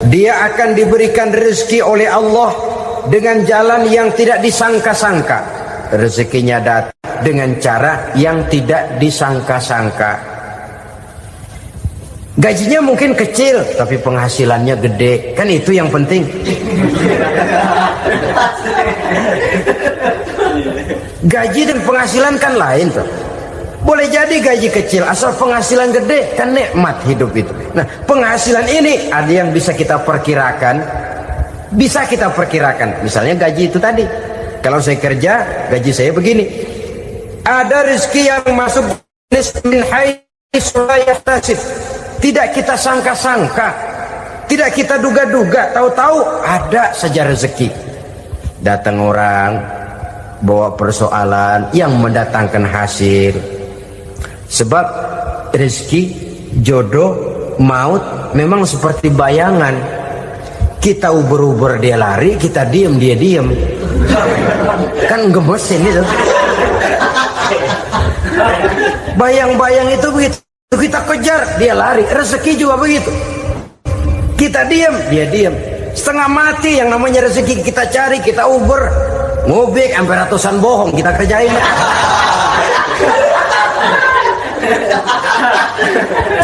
dia akan diberikan rezeki oleh Allah dengan jalan yang tidak disangka-sangka. Rezekinya datang dengan cara yang tidak disangka-sangka. Gajinya mungkin kecil, tapi penghasilannya gede. Kan itu yang penting. Gaji dan penghasilan kan lain tuh. Boleh jadi gaji kecil, asal penghasilan gede, kan nikmat hidup itu. Nah, penghasilan ini ada yang bisa kita perkirakan. Bisa kita perkirakan. Misalnya gaji itu tadi. Kalau saya kerja, gaji saya begini. Ada rezeki yang masuk min haitsu la yahtasib. Tidak kita sangka-sangka, tidak kita duga-duga, tahu-tahu ada saja rezeki. Datang orang bawa persoalan yang mendatangkan hasil. Sebab rezeki, jodoh, maut memang seperti bayangan. Kita uber-uber dia lari, kita diem dia diem. Kan gemesin itu. Bayang-bayang itu begitu. Kita kejar, dia lari. Rezeki juga begitu. Kita diam, dia diam. Setengah mati yang namanya rezeki kita cari, kita uber, ngobek sampai ratusan bohong kita kerjain.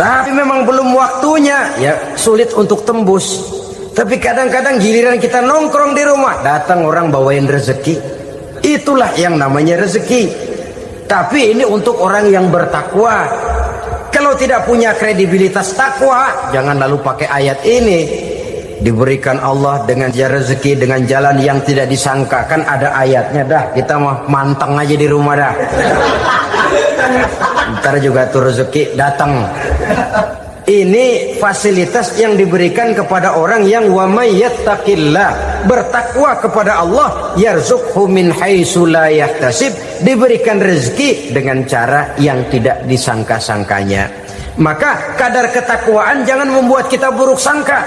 Tapi memang belum waktunya, ya sulit untuk tembus. Tapi kadang-kadang giliran kita nongkrong di rumah, datang orang bawain rezeki. Itulah yang namanya rezeki. Tapi ini untuk orang yang bertakwa. Kalau tidak punya kredibilitas takwa, jangan lalu pakai ayat ini. Diberikan Allah dengan rezeki dengan jalan yang tidak disangka. Kan ada ayatnya dah. Kita mah manteng aja di rumah dah. Ntar juga tuh rezeki datang. Ini fasilitas yang diberikan kepada orang yang wa may yattaqillah, bertakwa kepada Allah, yarzuqhu min haitsu la yahtasib, diberikan rezeki dengan cara yang tidak disangka-sangkanya. Maka kadar ketakwaan jangan membuat kita buruk sangka.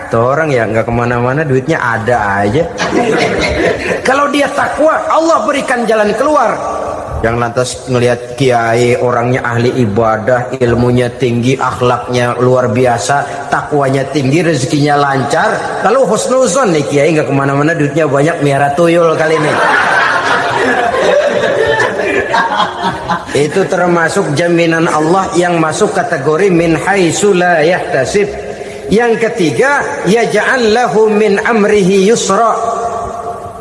Tuh orang ya nggak kemana-mana, duitnya ada aja. Kalau dia takwa, Allah berikan jalan keluar. Yang lantas ngelihat kiai orangnya ahli ibadah, ilmunya tinggi, akhlaknya luar biasa, takwanya tinggi, rezekinya lancar, lalu husnuzon nih kiai nggak kemana-mana, duitnya banyak, miara tuyul kali ini. Itu termasuk jaminan Allah yang masuk kategori min haitsu la yahtasib. Yang ketiga, yaj'al lahu min amrihi yusra,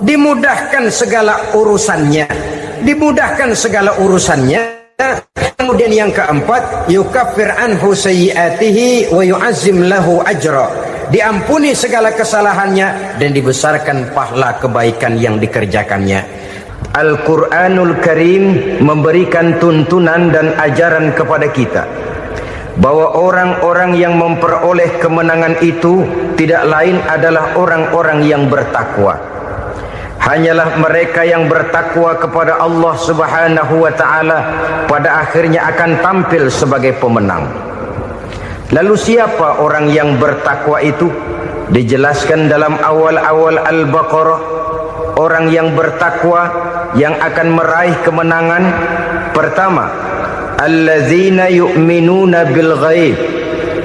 dimudahkan segala urusannya, dimudahkan segala urusannya. Kemudian yang keempat, yukaffir anhu sayyiatihi wa yu'azzim lahu ajra, diampuni segala kesalahannya dan dibesarkan pahala kebaikan yang dikerjakannya. Al-Quranul Karim memberikan tuntunan dan ajaran kepada kita bahwa orang-orang yang memperoleh kemenangan itu tidak lain adalah orang-orang yang bertakwa. Hanyalah mereka yang bertakwa kepada Allah Subhanahu wa ta'ala pada akhirnya akan tampil sebagai pemenang. Lalu siapa orang yang bertakwa itu? Dijelaskan dalam awal-awal Al-Baqarah, orang yang bertakwa yang akan meraih kemenangan. Pertama, allazina yu'minuna bil ghaib,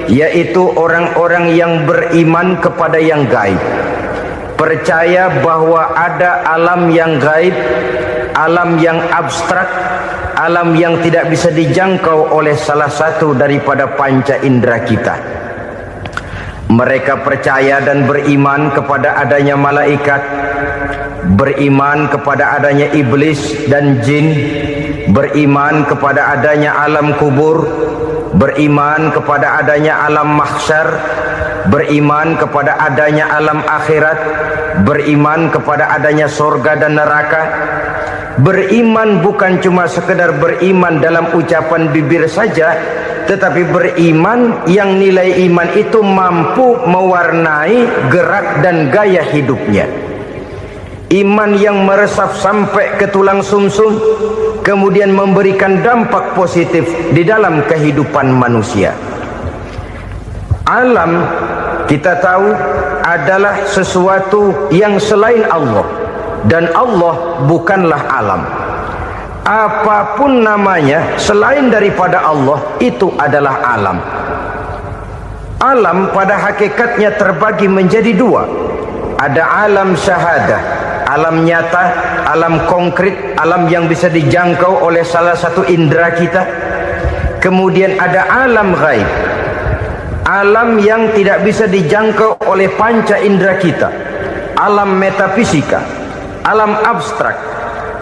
yaitu orang-orang yang beriman kepada yang gaib, percaya bahwa ada alam yang gaib, alam yang abstrak, alam yang tidak bisa dijangkau oleh salah satu daripada panca indera kita. Mereka percaya dan beriman kepada adanya malaikat, beriman kepada adanya iblis dan jin, beriman kepada adanya alam kubur, beriman kepada adanya alam mahsyar, beriman kepada adanya alam akhirat, beriman kepada adanya surga dan neraka. Beriman bukan cuma sekedar beriman dalam ucapan bibir saja, tetapi beriman yang nilai iman itu mampu mewarnai gerak dan gaya hidupnya. Iman yang meresap sampai ke tulang sumsum, kemudian memberikan dampak positif di dalam kehidupan manusia. Alam, kita tahu, adalah sesuatu yang selain Allah, dan Allah bukanlah alam. Apapun namanya selain daripada Allah, itu adalah alam. Alam pada hakikatnya terbagi menjadi dua. Ada alam syahadah, alam nyata, alam konkret, alam yang bisa dijangkau oleh salah satu indera kita. Kemudian ada alam ghaib, alam yang tidak bisa dijangkau oleh panca indera kita, alam metafisika, alam abstrak,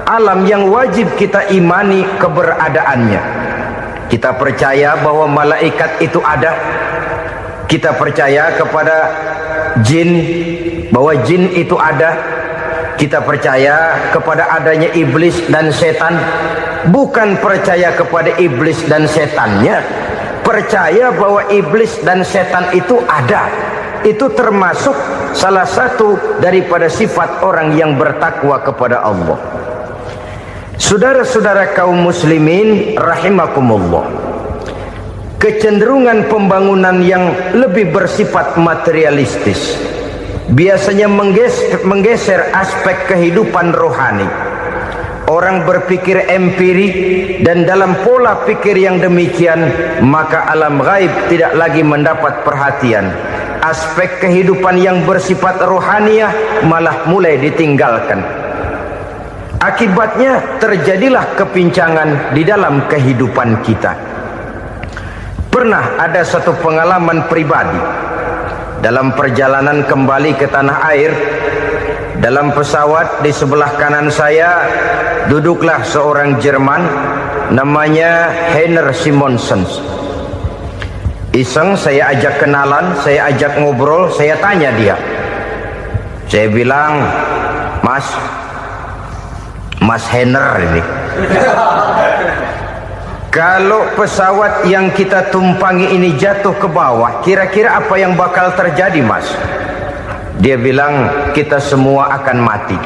alam yang wajib kita imani keberadaannya. Kita percaya bahwa malaikat itu ada. Kita percaya kepada jin, bahwa jin itu ada. Kita percaya kepada adanya iblis dan setan. Bukan percaya kepada iblis dan setannya, percaya bahwa iblis dan setan itu ada. Itu termasuk salah satu daripada sifat orang yang bertakwa kepada Allah. Saudara-saudara kaum muslimin rahimakumullah, kecenderungan pembangunan yang lebih bersifat materialistis biasanya menggeser aspek kehidupan rohani. Orang berpikir empiri, dan dalam pola pikir yang demikian maka alam gaib tidak lagi mendapat perhatian. Aspek kehidupan yang bersifat rohaniah malah mulai ditinggalkan. Akibatnya terjadilah kepincangan di dalam kehidupan kita. Pernah ada satu pengalaman pribadi dalam perjalanan kembali ke tanah air. Dalam pesawat di sebelah kanan saya duduklah seorang Jerman namanya Heiner Simonsen. Iseng saya ajak kenalan, saya ajak ngobrol, saya tanya dia. Saya bilang, Mas Heiner ini, kalau pesawat yang kita tumpangi ini jatuh ke bawah, kira-kira apa yang bakal terjadi, Mas? Dia bilang, kita semua akan mati.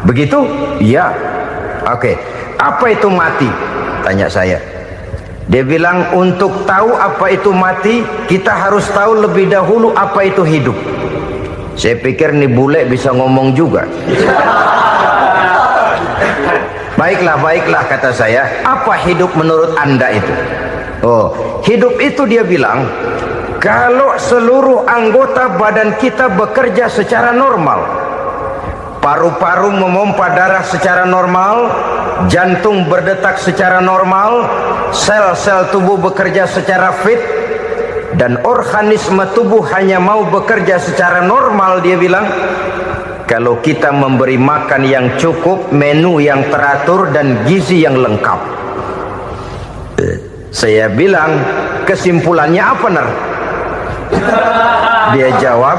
Begitu? Iya. Oke. Apa itu mati? Tanya saya. Dia bilang, untuk tahu apa itu mati, kita harus tahu lebih dahulu apa itu hidup. Saya pikir nih bule bisa ngomong juga. Baiklah kata saya. Apa hidup menurut Anda itu? Oh, hidup itu dia bilang, kalau seluruh anggota badan kita bekerja secara normal, paru-paru memompa darah secara normal, jantung berdetak secara normal, sel-sel tubuh bekerja secara fit, dan organisme tubuh hanya mau bekerja secara normal, dia bilang, kalau kita memberi makan yang cukup, menu yang teratur, dan gizi yang lengkap. Saya bilang, kesimpulannya apa, Ner? Dia jawab,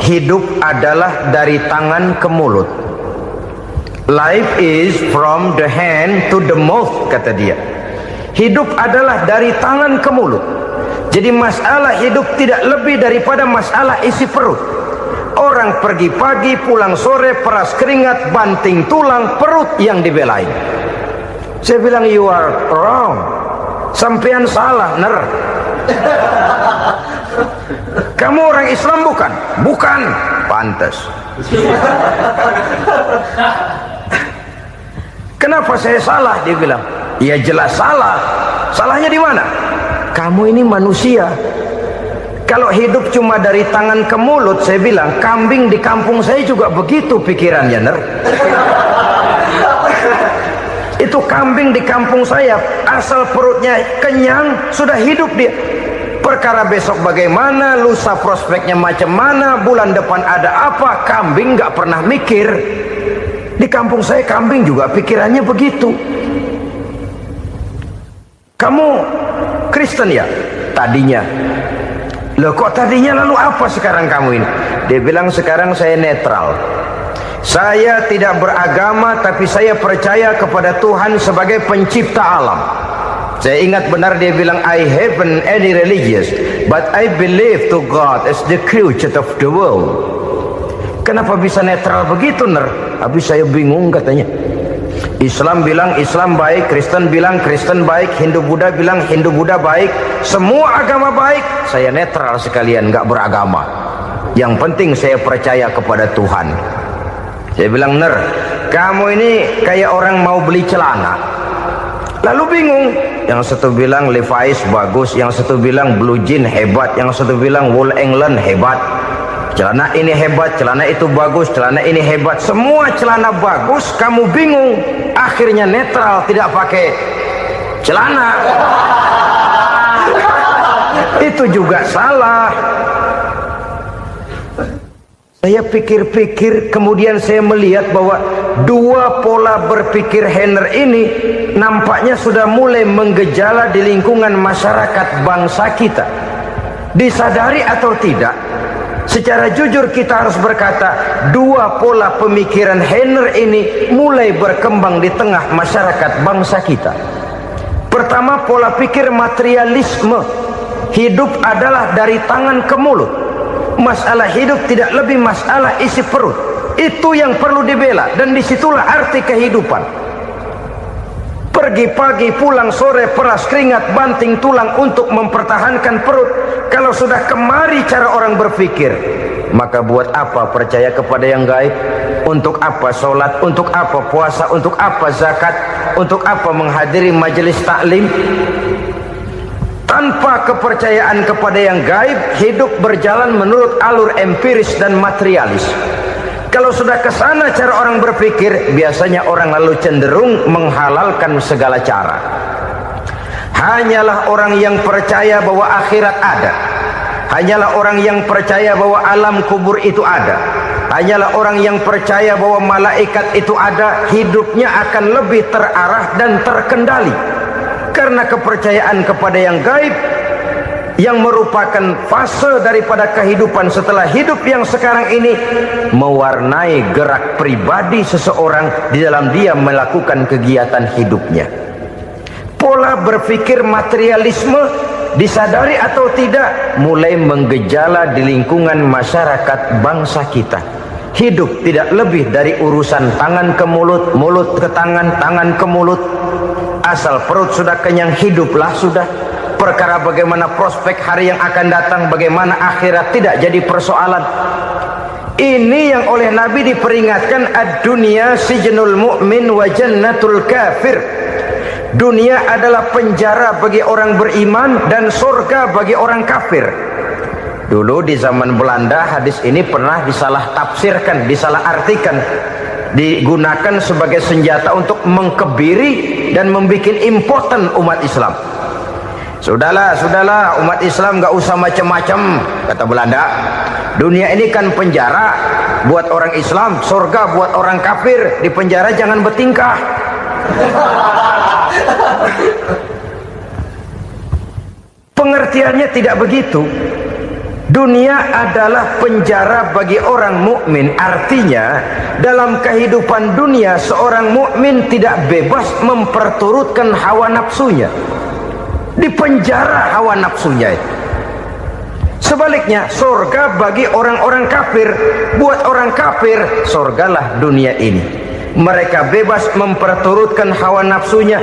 hidup adalah dari tangan ke mulut. Life is from the hand to the mouth, kata dia. Hidup adalah dari tangan ke mulut. Jadi masalah hidup tidak lebih daripada masalah isi perut. Orang pergi pagi, pulang sore, peras keringat, banting tulang, perut yang dibelain. Saya bilang, you are wrong. Sampean salah, Ner. Kamu orang Islam bukan? Bukan. Pantas. Kenapa saya salah? Dia bilang, ya jelas salah. Salahnya di mana? Kamu ini manusia. Kalau hidup cuma dari tangan ke mulut, saya bilang, kambing di kampung saya juga begitu pikirannya, Ner. Itu kambing di kampung saya, asal perutnya kenyang, sudah hidup dia. Perkara besok bagaimana, lusa prospeknya macam mana, bulan depan ada apa, kambing nggak pernah mikir. Di kampung saya kambing juga pikirannya begitu. Kamu Kristen ya? Tadinya. Loh kok tadinya, lalu apa sekarang kamu ini? Dia bilang, sekarang saya netral. Saya tidak beragama, tapi saya percaya kepada Tuhan sebagai pencipta alam. Saya ingat benar dia bilang, I haven't any religious, but I believe to God as the creator of the world. Kenapa bisa netral begitu, Ner? Habis saya bingung katanya. Islam bilang Islam baik, Kristen bilang Kristen baik, Hindu Buddha bilang Hindu Buddha baik, semua agama baik. Saya netral sekalian, nggak beragama. Yang penting saya percaya kepada Tuhan. Saya bilang, Ner, kamu ini kayak orang mau beli celana. Lalu bingung, yang satu bilang Levi's bagus, yang satu bilang Blue Jean hebat, yang satu bilang Wool England hebat, celana ini hebat, celana itu bagus, celana ini hebat, semua celana bagus, kamu bingung, akhirnya netral, tidak pakai celana. Itu juga salah. Saya pikir-pikir, kemudian saya melihat bahwa dua pola berpikir Henner ini nampaknya sudah mulai menggejala di lingkungan masyarakat bangsa kita. Disadari atau tidak, secara jujur kita harus berkata, dua pola pemikiran Henner ini mulai berkembang di tengah masyarakat bangsa kita. Pertama, pola pikir materialisme. Hidup adalah dari tangan ke mulut. Masalah hidup tidak lebih masalah isi perut. Itu yang perlu dibela, dan disitulah arti kehidupan. Pergi pagi, pulang sore, peras keringat, banting tulang untuk mempertahankan perut. Kalau sudah kemari cara orang berpikir, maka buat apa percaya kepada yang gaib? Untuk apa sholat? Untuk apa puasa? Untuk apa zakat? Untuk apa menghadiri majelis taklim? Tanpa kepercayaan kepada yang gaib, hidup berjalan menurut alur empiris dan materialis. Kalau sudah ke sana cara orang berpikir, biasanya orang lalu cenderung menghalalkan segala cara. Hanyalah orang yang percaya bahwa akhirat ada, hanyalah orang yang percaya bahwa alam kubur itu ada, hanyalah orang yang percaya bahwa malaikat itu ada, hidupnya akan lebih terarah dan terkendali. Karena kepercayaan kepada yang gaib, yang merupakan fase daripada kehidupan setelah hidup yang sekarang ini, mewarnai gerak pribadi seseorang di dalam dia melakukan kegiatan hidupnya. Pola berpikir materialisme, disadari atau tidak, mulai menggejala di lingkungan masyarakat bangsa kita. Hidup tidak lebih dari urusan tangan ke mulut, mulut ke tangan, tangan ke mulut. Asal perut sudah kenyang, hiduplah sudah. Perkara bagaimana prospek hari yang akan datang, bagaimana akhirat, tidak jadi persoalan. Ini yang oleh Nabi diperingatkan, ad-dunya sijnul mu'min wa jannatul kafir. Dunia adalah penjara bagi orang beriman dan surga bagi orang kafir. Dulu di zaman Belanda hadis ini pernah disalah tafsirkan, disalah artikan, digunakan sebagai senjata untuk mengkebiri dan membuat impoten umat Islam. Sudahlah umat Islam gak usah macam-macam, kata Belanda. Dunia ini kan penjara buat orang Islam, surga buat orang kafir. Di penjara jangan bertingkah. Pengertiannya tidak begitu. Dunia adalah penjara bagi orang mukmin. Artinya dalam kehidupan dunia seorang mukmin tidak bebas memperturutkan hawa nafsunya. Di penjara hawa nafsunya itu. Sebaliknya surga bagi orang-orang kafir. Buat orang kafir, surgalah dunia ini. Mereka bebas memperturutkan hawa nafsunya.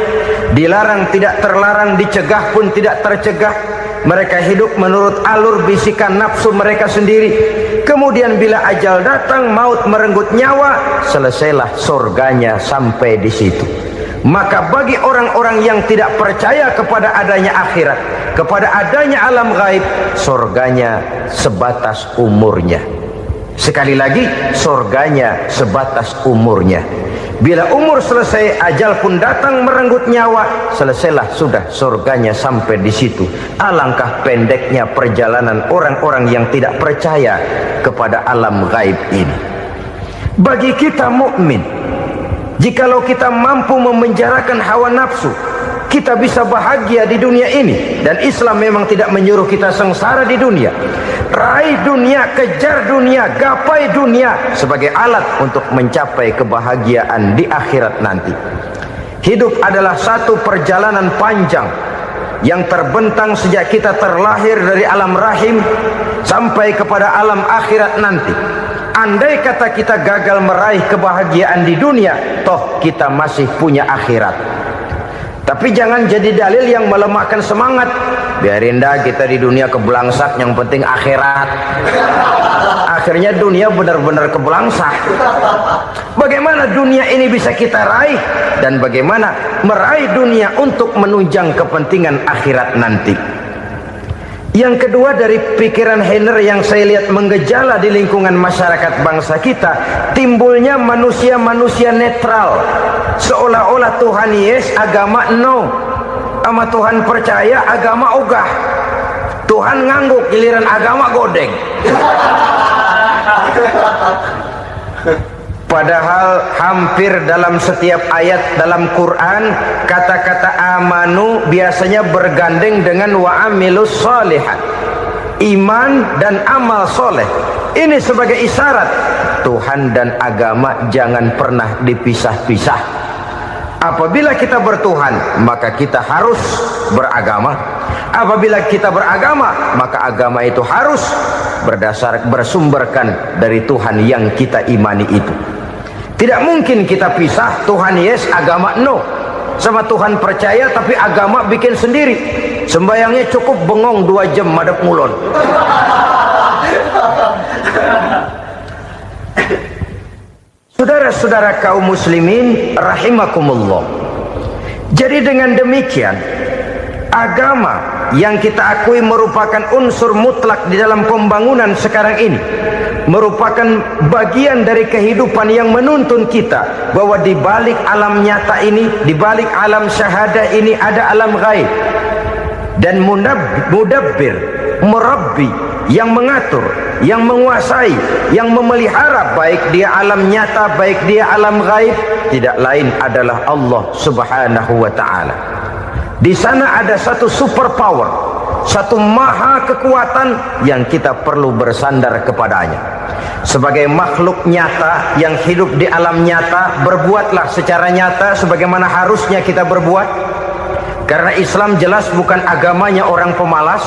Dilarang tidak terlarang, dicegah pun tidak tercegah. Mereka hidup menurut alur bisikan nafsu mereka sendiri. Kemudian bila ajal datang, maut merenggut nyawa, selesailah surganya sampai di situ. Maka bagi orang-orang yang tidak percaya kepada adanya akhirat, kepada adanya alam gaib, surganya sebatas umurnya. Sekali lagi, surganya sebatas umurnya. Bila umur selesai, ajal pun datang merenggut nyawa, selesailah sudah surganya sampai di situ. Alangkah pendeknya perjalanan orang-orang yang tidak percaya kepada alam gaib ini. Bagi kita mukmin, jikalau kita mampu memenjarakan hawa nafsu, kita bisa bahagia di dunia ini. Dan Islam memang tidak menyuruh kita sengsara di dunia. Raih dunia, kejar dunia, gapai dunia sebagai alat untuk mencapai kebahagiaan di akhirat nanti. Hidup adalah satu perjalanan panjang yang terbentang sejak kita terlahir dari alam rahim sampai kepada alam akhirat nanti. Andai kata kita gagal meraih kebahagiaan di dunia, toh kita masih punya akhirat. Tapi jangan jadi dalil yang melemahkan semangat. Biarin dah kita di dunia kebelangsak, yang penting akhirat. akhirnya dunia benar-benar kebelangsah. Bagaimana dunia ini bisa kita raih, dan bagaimana meraih dunia untuk menunjang kepentingan akhirat nanti. Yang kedua, dari pikiran Heiner yang saya lihat menggejala di lingkungan masyarakat bangsa kita, timbulnya manusia-manusia netral, seolah-olah Tuhan yes, agama no, sama Tuhan percaya, agama ogah. Tuhan ngangguk, giliran agama godeng. Padahal hampir dalam setiap ayat dalam Quran, kata-kata amanu biasanya bergandeng dengan wa amilus sholihat, iman dan amal soleh. Ini sebagai isyarat Tuhan dan agama jangan pernah dipisah-pisah. Apabila kita bertuhan, maka kita harus beragama. Apabila kita beragama, maka agama itu harus bersumberkan dari Tuhan yang kita imani itu. Tidak mungkin kita pisah, Tuhan yes, agama no. Sama Tuhan percaya tapi agama bikin sendiri. Sembayangnya cukup bengong 2 jam madep ngulon. Saudara-saudara kaum muslimin rahimakumullah. Jadi dengan demikian, agama yang kita akui merupakan unsur mutlak di dalam pembangunan sekarang ini, merupakan bagian dari kehidupan yang menuntun kita bahwa di balik alam nyata ini, di balik alam syahadah ini ada alam ghaib. Dan mudabbir, murabbi, yang mengatur, yang menguasai, yang memelihara baik dia alam nyata, baik dia alam ghaib, tidak lain adalah Allah Subhanahu wa ta'ala. Di sana ada satu super power, satu maha kekuatan yang kita perlu bersandar kepadanya. Sebagai makhluk nyata yang hidup di alam nyata, berbuatlah secara nyata sebagaimana harusnya kita berbuat. Karena Islam jelas bukan agamanya orang pemalas.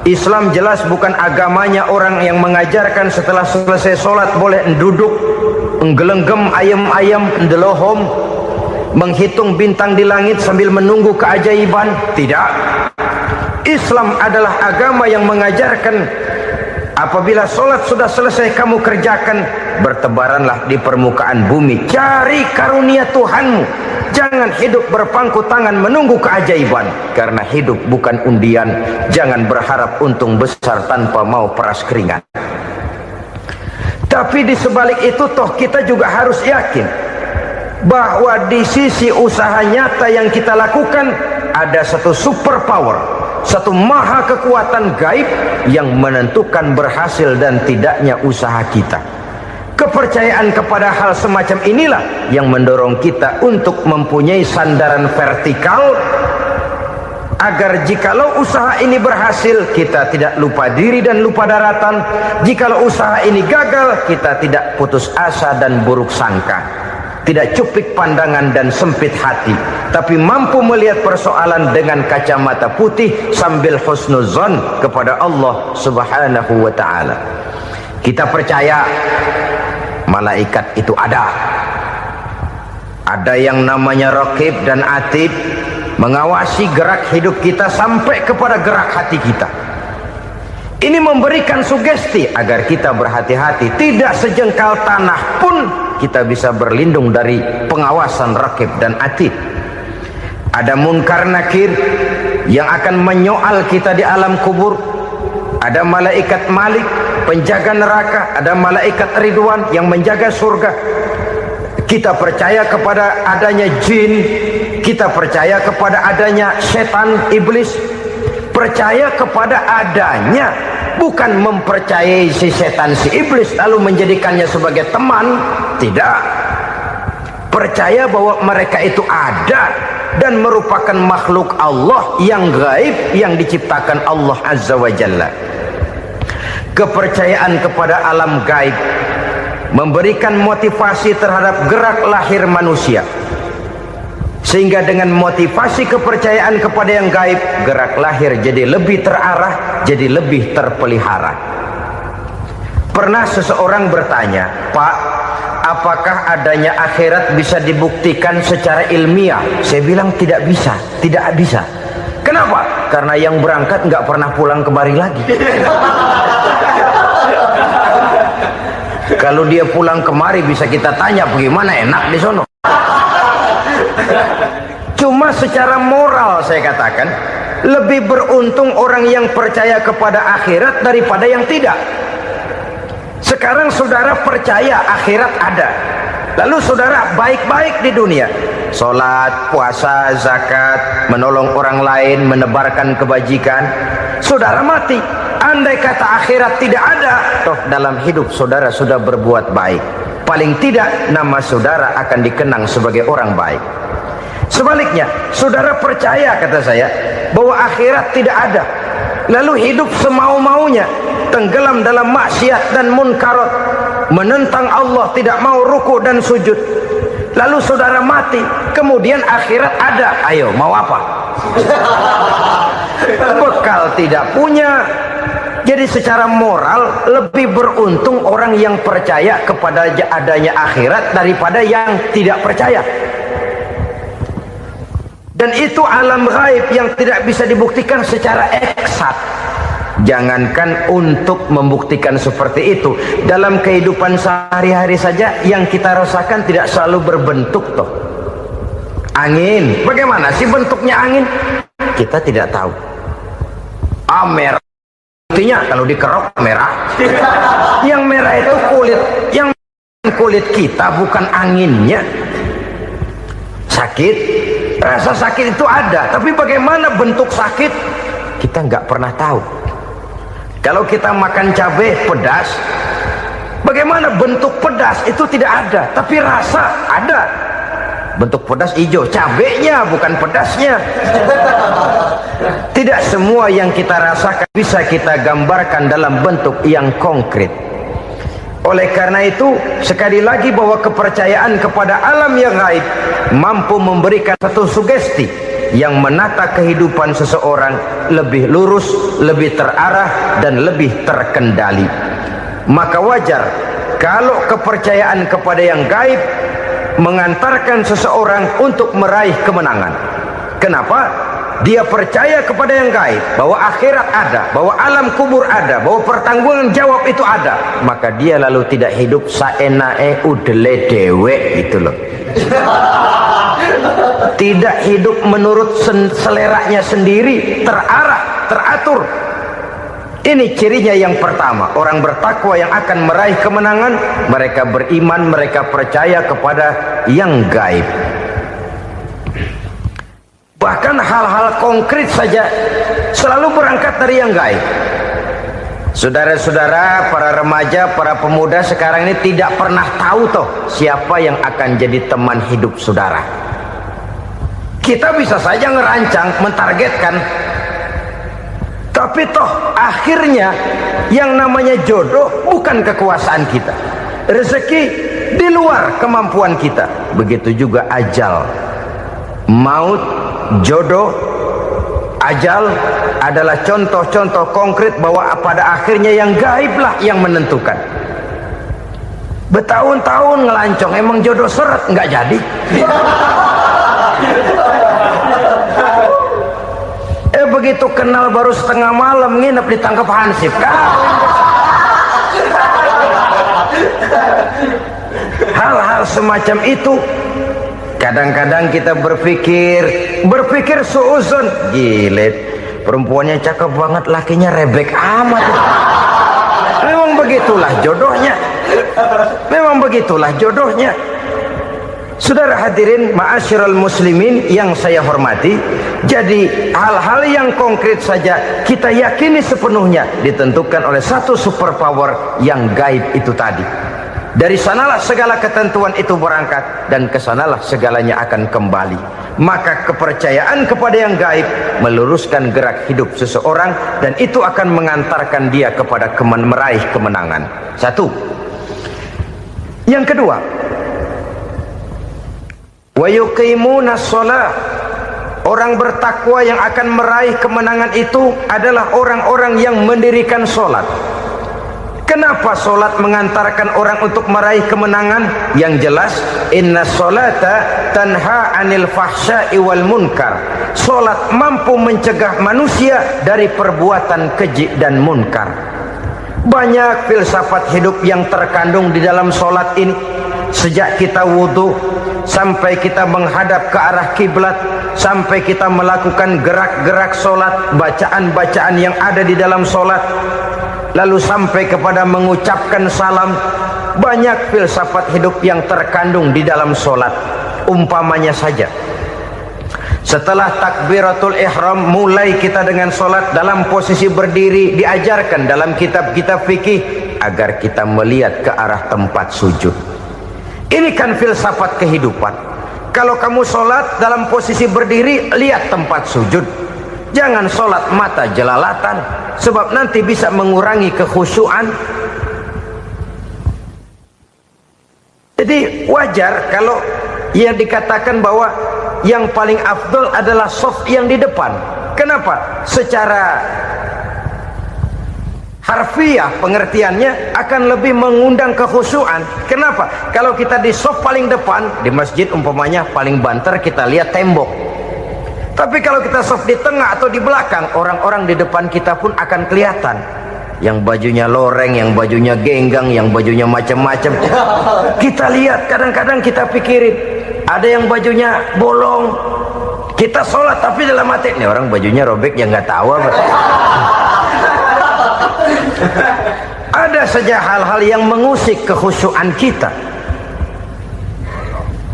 Islam jelas bukan agamanya orang yang mengajarkan setelah selesai sholat boleh duduk, nggelenggem ayam-ayam, ndelohom, menghitung bintang di langit sambil menunggu keajaiban. Tidak. Islam adalah agama yang mengajarkan apabila sholat sudah selesai kamu kerjakan, bertebaranlah di permukaan bumi, cari karunia Tuhanmu. Jangan hidup berpangku tangan menunggu keajaiban, karena hidup bukan undian. Jangan berharap untung besar tanpa mau peras keringat. Tapi di sebalik itu toh kita juga harus yakin bahwa di sisi usaha nyata yang kita lakukan ada satu super power, satu maha kekuatan gaib yang menentukan berhasil dan tidaknya usaha kita. Kepercayaan kepada hal semacam inilah yang mendorong kita untuk mempunyai sandaran vertikal, agar jikalau usaha ini berhasil, kita tidak lupa diri dan lupa daratan. Jikalau usaha ini gagal, kita tidak putus asa dan buruk sangka, tidak cupik pandangan dan sempit hati, tapi mampu melihat persoalan dengan kacamata putih sambil husnuzon kepada Allah Subhanahu wa ta'ala. Kita percaya malaikat itu ada yang namanya Raqib dan Atid, mengawasi gerak hidup kita sampai kepada gerak hati kita. Ini memberikan sugesti agar kita berhati-hati, tidak sejengkal tanah pun kita bisa berlindung dari pengawasan Raqib dan Atid. Ada Munkar Nakir yang akan menyoal kita di alam kubur. Ada malaikat Malik, penjaga neraka. Ada malaikat Ridwan yang menjaga surga. Kita percaya kepada adanya jin, kita percaya kepada adanya setan, iblis. Percaya kepada adanya, bukan mempercayai si setan, si iblis lalu menjadikannya sebagai teman. Tidak. Percaya bahwa mereka itu ada dan merupakan makhluk Allah yang gaib, yang diciptakan Allah Azza wa Jalla. Kepercayaan kepada alam gaib memberikan motivasi terhadap gerak lahir manusia, sehingga dengan motivasi kepercayaan kepada yang gaib, gerak lahir jadi lebih terarah, jadi lebih terpelihara. Pernah seseorang bertanya, "Pak, apakah adanya akhirat bisa dibuktikan secara ilmiah?" Saya bilang tidak bisa, tidak bisa. Kenapa? Karena yang berangkat nggak pernah pulang kembali lagi. Kalau dia pulang kemari bisa kita tanya bagaimana enak di sono. Cuma secara moral saya katakan, lebih beruntung orang yang percaya kepada akhirat daripada yang tidak. Sekarang saudara percaya akhirat ada, lalu saudara baik-baik di dunia, sholat, puasa, zakat, menolong orang lain, menebarkan kebajikan. Saudara mati, andai kata akhirat tidak ada, toh dalam hidup saudara sudah berbuat baik, paling tidak nama saudara akan dikenang sebagai orang baik. Sebaliknya, saudara percaya, kata saya, bahwa akhirat tidak ada, lalu hidup semau-maunya, tenggelam dalam maksiat dan munkarat, menentang Allah, tidak mau ruku dan sujud, lalu saudara mati, kemudian akhirat ada, ayo mau apa? Bekal tidak punya. Jadi secara moral lebih beruntung orang yang percaya kepada adanya akhirat daripada yang tidak percaya. Dan itu alam gaib yang tidak bisa dibuktikan secara eksak. Jangankan untuk membuktikan seperti itu, dalam kehidupan sehari-hari saja yang kita rasakan tidak selalu berbentuk toh. Angin, bagaimana sih bentuknya angin? Kita tidak tahu. Merah, buktinya kalau dikerok merah. Yang merah itu kulit, yang kulit kita bukan anginnya. Sakit, rasa sakit itu ada, tapi bagaimana bentuk sakit kita nggak pernah tahu. Kalau kita makan cabai pedas, bagaimana bentuk pedas itu tidak ada, tapi rasa ada. Bentuk pedas hijau, cabenya bukan pedasnya. Tidak semua yang kita rasakan bisa kita gambarkan dalam bentuk yang konkret. Oleh karena itu, sekali lagi bahwa kepercayaan kepada alam yang gaib mampu memberikan satu sugesti yang menata kehidupan seseorang lebih lurus, lebih terarah, dan lebih terkendali. Maka wajar kalau kepercayaan kepada yang gaib mengantarkan seseorang untuk meraih kemenangan. Kenapa? Dia percaya kepada yang gaib, bahwa akhirat ada, bahwa alam kubur ada, bahwa pertanggungan jawab itu ada. Maka dia lalu tidak hidup saenae udele dewe, gitu loh. Tidak hidup menurut seleranya sendiri, terarah, teratur. Ini cirinya yang pertama, orang bertakwa yang akan meraih kemenangan, mereka beriman, mereka percaya kepada yang gaib. Bahkan hal-hal konkret saja selalu berangkat dari yang gaib. Saudara-saudara, para remaja, para pemuda sekarang ini tidak pernah tahu toh siapa yang akan jadi teman hidup saudara. Kita bisa saja ngerancang, mentargetkan, tapi toh akhirnya yang namanya jodoh bukan kekuasaan kita. Rezeki di luar kemampuan kita. Begitu juga ajal, maut, jodoh, ajal adalah contoh-contoh konkret bahwa pada akhirnya yang gaiblah yang menentukan. Bertahun-tahun ngelancong, emang jodoh seret nggak jadi. Begitu kenal baru setengah malam nginep ditangkap hansip. Hal-hal semacam itu kadang-kadang kita berpikir suuzon, gilet, perempuannya cakep banget, lakinya rebek amat. Memang begitulah jodohnya. Memang begitulah jodohnya. Saudara hadirin ma'asyiral muslimin yang saya hormati, jadi hal-hal yang konkret saja kita yakini sepenuhnya ditentukan oleh satu superpower yang gaib itu tadi. Dari sanalah segala ketentuan itu berangkat, dan kesanalah segalanya akan kembali. Maka kepercayaan kepada yang gaib meluruskan gerak hidup seseorang, dan itu akan mengantarkan dia kepada meraih kemenangan. Satu. Yang kedua, wa yuqimuna shalah. Orang bertakwa yang akan meraih kemenangan itu adalah orang-orang yang mendirikan sholat. Kenapa sholat mengantarkan orang untuk meraih kemenangan? Yang jelas, inna sholata tanha anil fahsya'i wal munkar. Sholat mampu mencegah manusia dari perbuatan keji dan munkar. Banyak filsafat hidup yang terkandung di dalam solat ini. Sejak kita wudhu sampai kita menghadap ke arah kiblat, sampai kita melakukan gerak-gerak solat, bacaan-bacaan yang ada di dalam solat, lalu sampai kepada mengucapkan salam. Banyak filsafat hidup yang terkandung di dalam solat. Umpamanya saja, setelah takbiratul ihram, mulai kita dengan solat dalam posisi berdiri. Diajarkan dalam kitab-kitab fikih agar kita melihat ke arah tempat sujud. Ini kan filsafat kehidupan. Kalau kamu solat dalam posisi berdiri, lihat tempat sujud. Jangan solat mata jelalatan, sebab nanti bisa mengurangi kekhusyuan. Jadi wajar kalau yang dikatakan bahwa yang paling afdol adalah soft yang di depan. Kenapa? Secara harfiah pengertiannya akan lebih mengundang kekhusyuan. Kenapa? Kalau kita di soft paling depan, di masjid umpamanya paling banter kita lihat tembok. Tapi kalau kita soft di tengah atau di belakang, orang-orang di depan kita pun akan kelihatan. Yang bajunya loreng, yang bajunya genggang, yang bajunya macam-macam. Kita lihat, kadang-kadang kita pikirin, ada yang bajunya bolong. Kita sholat tapi dalam hati, nih orang bajunya robek yang nggak tahu apa. Ada saja hal-hal yang mengusik kekhusyuan kita.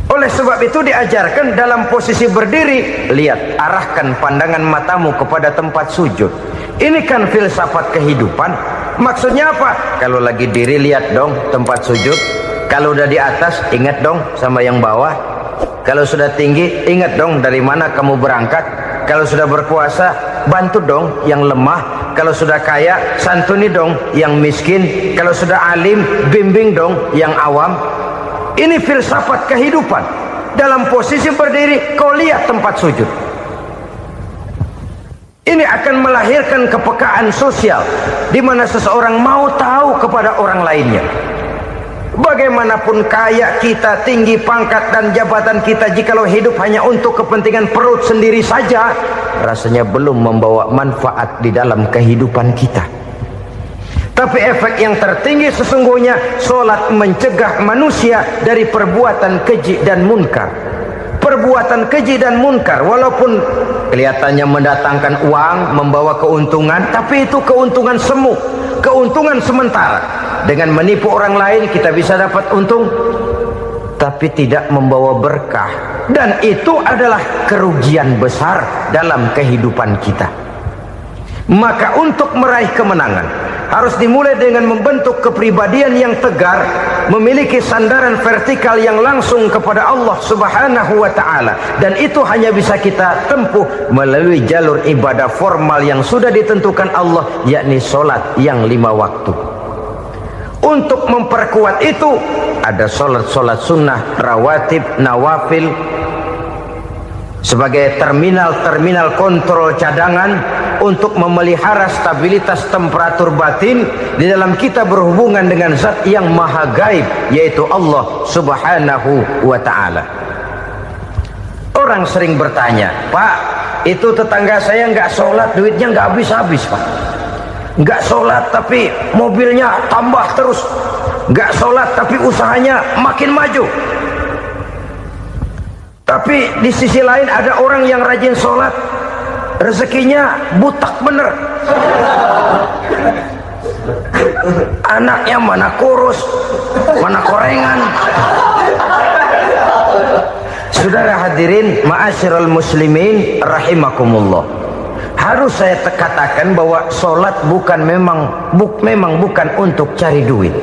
Oleh sebab itu diajarkan dalam posisi berdiri, lihat, arahkan pandangan matamu kepada tempat sujud. Ini kan filsafat kehidupan. Maksudnya apa? Kalau lagi diri, lihat dong tempat sujud. Kalau udah di atas, ingat dong sama yang bawah. Kalau sudah tinggi, ingat dong dari mana kamu berangkat. Kalau sudah berkuasa, bantu dong yang lemah. Kalau sudah kaya, santuni dong yang miskin. Kalau sudah alim, bimbing dong yang awam. Ini filsafat kehidupan. Dalam posisi berdiri, kau lihat tempat sujud. Ini akan melahirkan kepekaan sosial, di mana seseorang mau tahu kepada orang lainnya. Bagaimanapun kaya kita, tinggi pangkat dan jabatan kita, jikalau hidup hanya untuk kepentingan perut sendiri saja, rasanya belum membawa manfaat di dalam kehidupan kita. Tapi efek yang tertinggi sesungguhnya, solat mencegah manusia dari perbuatan keji dan munkar. Perbuatan keji dan munkar, walaupun kelihatannya mendatangkan uang, membawa keuntungan, tapi itu keuntungan semu, keuntungan sementara. Dengan menipu orang lain kita bisa dapat untung, tapi tidak membawa berkah. Dan itu adalah kerugian besar dalam kehidupan kita. Maka untuk meraih kemenangan, harus dimulai dengan membentuk kepribadian yang tegar, memiliki sandaran vertikal yang langsung kepada Allah Subhanahu wa ta'ala. Dan itu hanya bisa kita tempuh melalui jalur ibadah formal yang sudah ditentukan Allah, yakni solat yang 5 waktu. Untuk memperkuat itu, ada solat-solat sunnah, rawatib, nawafil, sebagai terminal-terminal kontrol cadangan untuk memelihara stabilitas temperatur batin di dalam kita berhubungan dengan zat yang maha gaib, yaitu Allah Subhanahu wa ta'ala. Orang sering bertanya, Pak, itu tetangga saya nggak sholat, duitnya nggak habis-habis, Pak. Nggak sholat tapi mobilnya tambah terus, nggak sholat tapi usahanya makin maju. Tapi di sisi lain ada orang yang rajin sholat, rezekinya butak bener. Anaknya mana kurus, mana korengan. Saudara hadirin ma'asyiral muslimin rahimakumullah, harus saya katakan bahwa solat memang bukan untuk cari duit.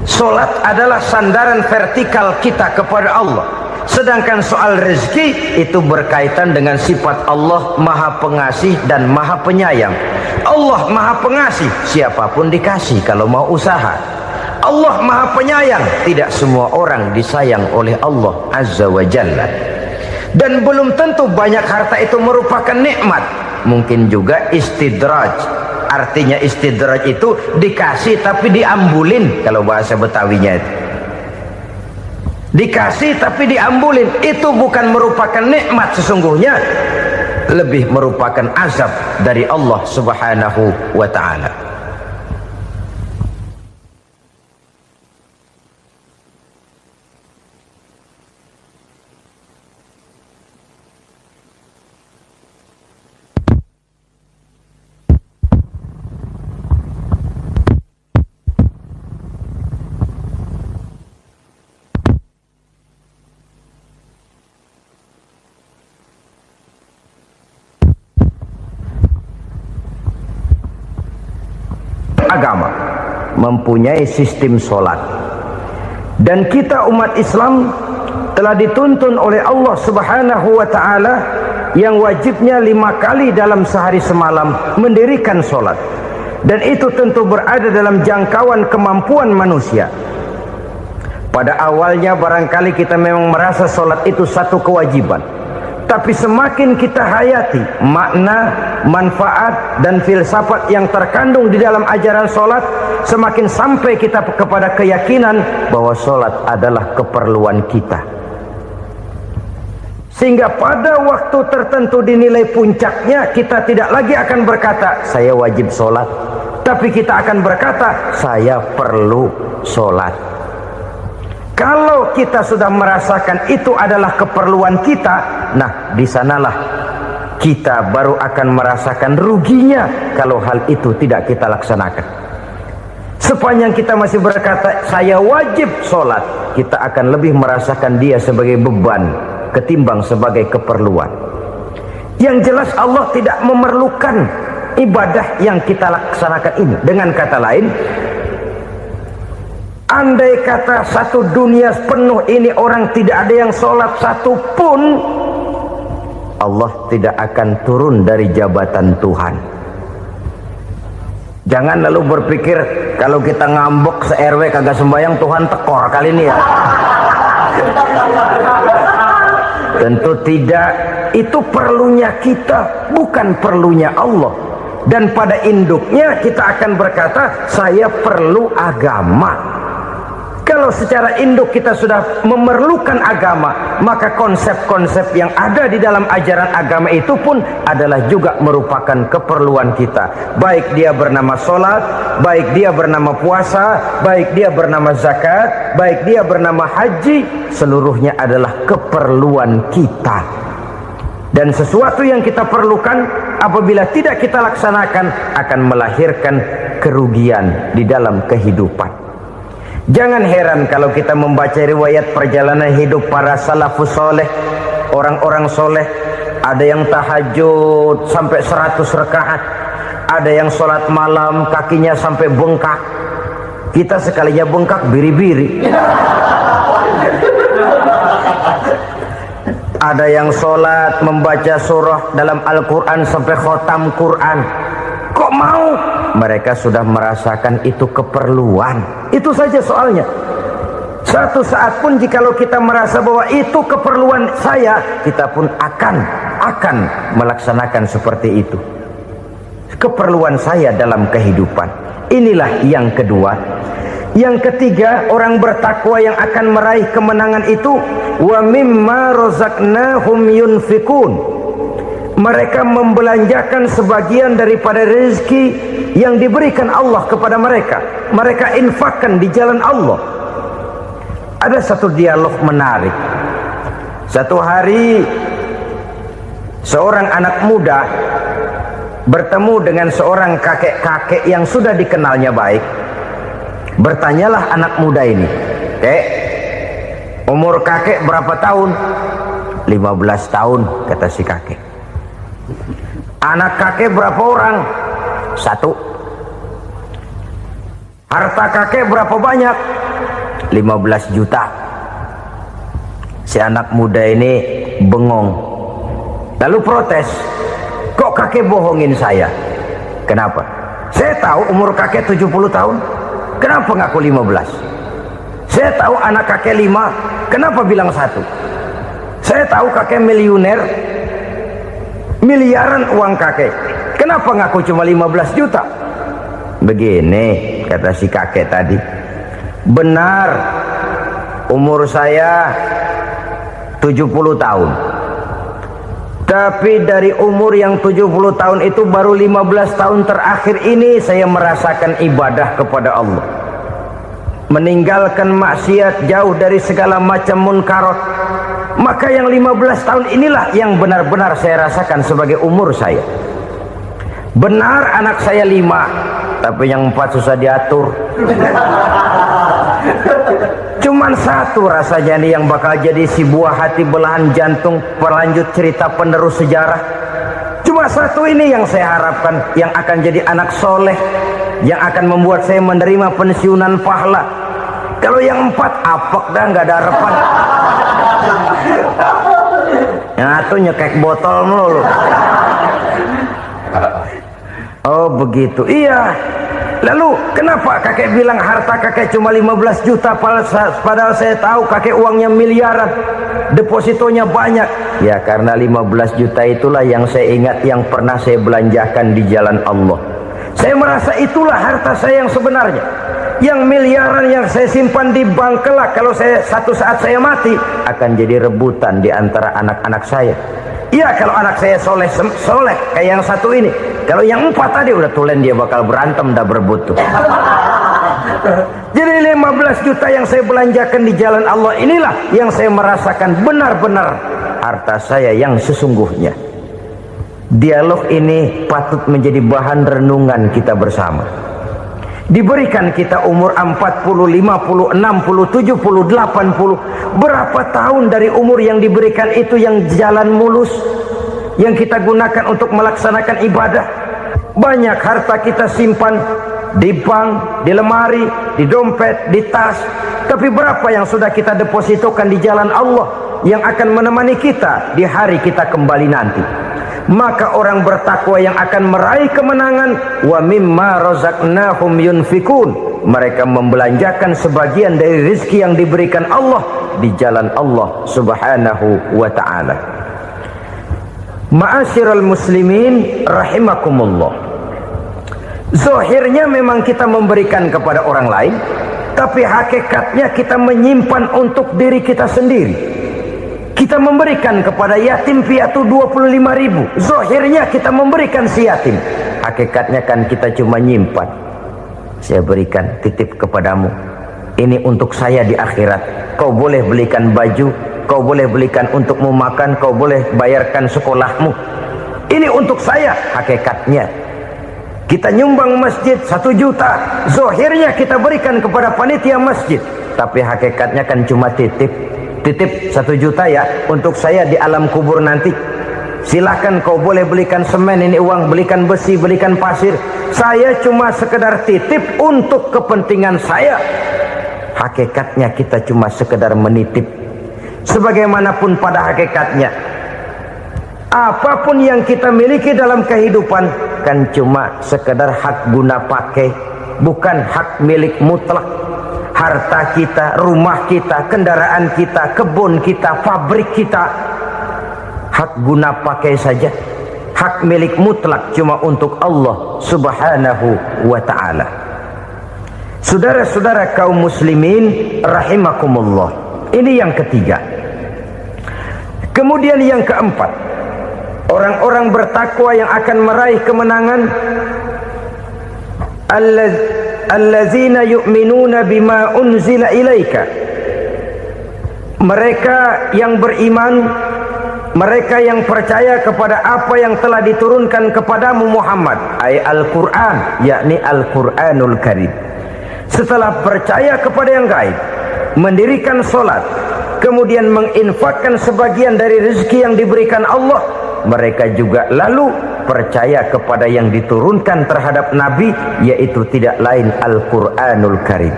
Solat adalah sandaran vertikal kita kepada Allah. Sedangkan soal rezeki itu berkaitan dengan sifat Allah maha pengasih dan maha penyayang. Allah maha pengasih, siapapun dikasih kalau mau usaha. Allah maha penyayang, tidak semua orang disayang oleh Allah Azza wa Jalla. Dan belum tentu banyak harta itu merupakan nikmat. Mungkin juga istidraj. Artinya istidraj itu dikasih tapi diambulin, kalau bahasa Betawinya itu. Dikasih tapi diambulin, itu bukan merupakan nikmat sesungguhnya, lebih merupakan azab dari Allah Subhanahu wa ta'ala. agama mempunyai sistem sholat. Dan kita umat Islam telah dituntun oleh Allah Subhanahu wa ta'ala yang wajibnya 5 kali dalam sehari semalam mendirikan sholat. Dan itu tentu berada dalam jangkauan kemampuan manusia. Pada awalnya barangkali kita memang merasa sholat itu satu kewajiban, tapi semakin kita hayati makna, manfaat dan filsafat yang terkandung di dalam ajaran sholat, semakin sampai kita kepada keyakinan bahwa sholat adalah keperluan kita. Sehingga pada waktu tertentu dinilai puncaknya, kita tidak lagi akan berkata saya wajib sholat, tapi kita akan berkata saya perlu sholat. Kalau kita sudah merasakan itu adalah keperluan kita, nah di sanalah kita baru akan merasakan ruginya kalau hal itu tidak kita laksanakan. Sepanjang kita masih berkata saya wajib sholat, kita akan lebih merasakan dia sebagai beban ketimbang sebagai keperluan. Yang jelas Allah tidak memerlukan ibadah yang kita laksanakan ini. Dengan kata lain, andai kata satu dunia penuh ini orang tidak ada yang sholat satu pun, Allah tidak akan turun dari jabatan Tuhan. Jangan lalu berpikir kalau kita ngambek se-RW kagak sembahyang Tuhan tekor kali ini ya. Tentu tidak. Itu perlunya kita, bukan perlunya Allah. Dan pada induknya kita akan berkata saya perlu agama. Kalau secara induk kita sudah memerlukan agama, maka konsep-konsep yang ada di dalam ajaran agama itu pun adalah juga merupakan keperluan kita. Baik dia bernama sholat, baik dia bernama puasa, baik dia bernama zakat, baik dia bernama haji, seluruhnya adalah keperluan kita. Dan sesuatu yang kita perlukan apabila tidak kita laksanakan akan melahirkan kerugian di dalam kehidupan. Jangan heran kalau kita membaca riwayat perjalanan hidup para salafus soleh, orang-orang soleh. Ada yang tahajud sampai 100 rakaat, ada yang sholat malam kakinya sampai bengkak. Kita sekalinya bengkak biri-biri. Ada yang sholat membaca surah dalam Al-Quran sampai khotam Quran. Kok mau? Mereka sudah merasakan itu keperluan. Itu saja soalnya. Satu saat pun jikalau kita merasa bahwa itu keperluan saya, kita pun akan melaksanakan seperti itu. Keperluan saya dalam kehidupan. Inilah yang kedua. Yang ketiga, orang bertakwa yang akan meraih kemenangan itu, wa mimma razaqnahum yunfikun. Mereka membelanjakan sebagian daripada rezeki yang diberikan Allah kepada mereka. Mereka infakkan di jalan Allah. Ada satu dialog menarik. Satu hari seorang anak muda bertemu dengan seorang kakek-kakek yang sudah dikenalnya baik. Bertanyalah anak muda ini, "Kek, umur kakek berapa tahun?" 15 tahun, kata si kakek. "Anak kakek berapa orang?" 1. "Harta kakek berapa banyak?" 15 juta. Si anak muda ini bengong, lalu protes, "Kok kakek bohongin saya?" "Kenapa?" "Saya tahu umur kakek 70 tahun. Kenapa ngaku 15? Saya tahu anak kakek 5. Kenapa bilang 1? Saya tahu kakek miliuner, miliaran uang kakek. Kenapa ngaku cuma 15 juta? Begini, kata si kakek tadi. Benar, umur saya 70 tahun. Tapi dari umur yang 70 tahun itu baru 15 tahun terakhir ini saya merasakan ibadah kepada Allah. Meninggalkan maksiat, jauh dari segala macam munkarat. Maka yang 15 tahun inilah yang benar-benar saya rasakan sebagai umur saya. Benar anak saya 5, tapi yang 4 susah diatur. Cuman 1 rasanya nih yang bakal jadi si buah hati belahan jantung berlanjut cerita penerus sejarah. Cuma 1 ini yang saya harapkan yang akan jadi anak soleh, yang akan membuat saya menerima pensiunan pahala. Kalau yang 4 apek dah, nggak ada harapan. Yang satu nyekek botol mulu. Oh begitu, iya. Lalu kenapa kakek bilang harta kakek cuma 15 juta padahal saya tahu kakek uangnya miliaran, depositonya banyak? Ya karena 15 juta itulah yang saya ingat yang pernah saya belanjakan di jalan Allah. Saya merasa itulah harta saya yang sebenarnya. Yang miliaran yang saya simpan di bank kelak kalau satu saat saya mati akan jadi rebutan di antara anak-anak saya. Iya kalau anak saya soleh kayak yang satu ini. Kalau yang 4 tadi udah tulen dia bakal berantem dah berebut tuh. Jadi 15 juta yang saya belanjakan di jalan Allah inilah yang saya merasakan benar-benar harta saya yang sesungguhnya. Dialog ini patut menjadi bahan renungan kita bersama. Diberikan kita umur 40, 50, 60, 70, 80. Berapa tahun dari umur yang diberikan itu yang jalan mulus, yang kita gunakan untuk melaksanakan ibadah? Banyak harta kita simpan di bank, di lemari, di dompet, di tas. Tapi berapa yang sudah kita depositokan di jalan Allah yang akan menemani kita di hari kita kembali nanti? Maka orang bertakwa yang akan meraih kemenangan, wa mimma razaqnahum yunfikun, mereka membelanjakan sebagian dari rezeki yang diberikan Allah di jalan Allah subhanahu wa ta'ala. Ma'asyiral muslimin rahimakumullah, zahirnya memang kita memberikan kepada orang lain, tapi hakikatnya kita menyimpan untuk diri kita sendiri. Kita memberikan kepada yatim piatu 25.000. Zahirnya kita memberikan si yatim, hakikatnya kan kita cuma nyimpan. Saya berikan, titip kepadamu, ini untuk saya di akhirat. Kau boleh belikan baju, kau boleh belikan untukmu makan, kau boleh bayarkan sekolahmu. Ini untuk saya. Hakikatnya kita nyumbang masjid 1 juta, zahirnya kita berikan kepada panitia masjid, tapi hakikatnya kan cuma titip 1 juta ya untuk saya di alam kubur nanti. Silahkan kau boleh belikan semen, ini uang, belikan besi, belikan pasir. Saya cuma sekedar titip untuk kepentingan saya. Hakikatnya kita cuma sekedar menitip. Sebagaimanapun pada hakikatnya, apapun yang kita miliki dalam kehidupan kan cuma sekedar hak guna pakai, bukan hak milik mutlak. Harta kita, rumah kita, kendaraan kita, kebun kita, pabrik kita, hak guna pakai saja. Hak milik mutlak cuma untuk Allah subhanahu wa ta'ala. Saudara-saudara kaum muslimin rahimakumullah, ini yang ketiga. Kemudian yang keempat, orang-orang bertakwa yang akan meraih kemenangan, allazina yu'minuna bima unzila ilaika, mereka yang beriman, mereka yang percaya kepada apa yang telah diturunkan kepadamu Muhammad, ay Al-Quran, yakni Al-Quranul Karim. Setelah percaya kepada yang gaib, mendirikan solat, kemudian menginfakkan sebagian dari rezeki yang diberikan Allah, mereka juga lalu percaya kepada yang diturunkan terhadap Nabi, yaitu tidak lain Al-Quranul Karim.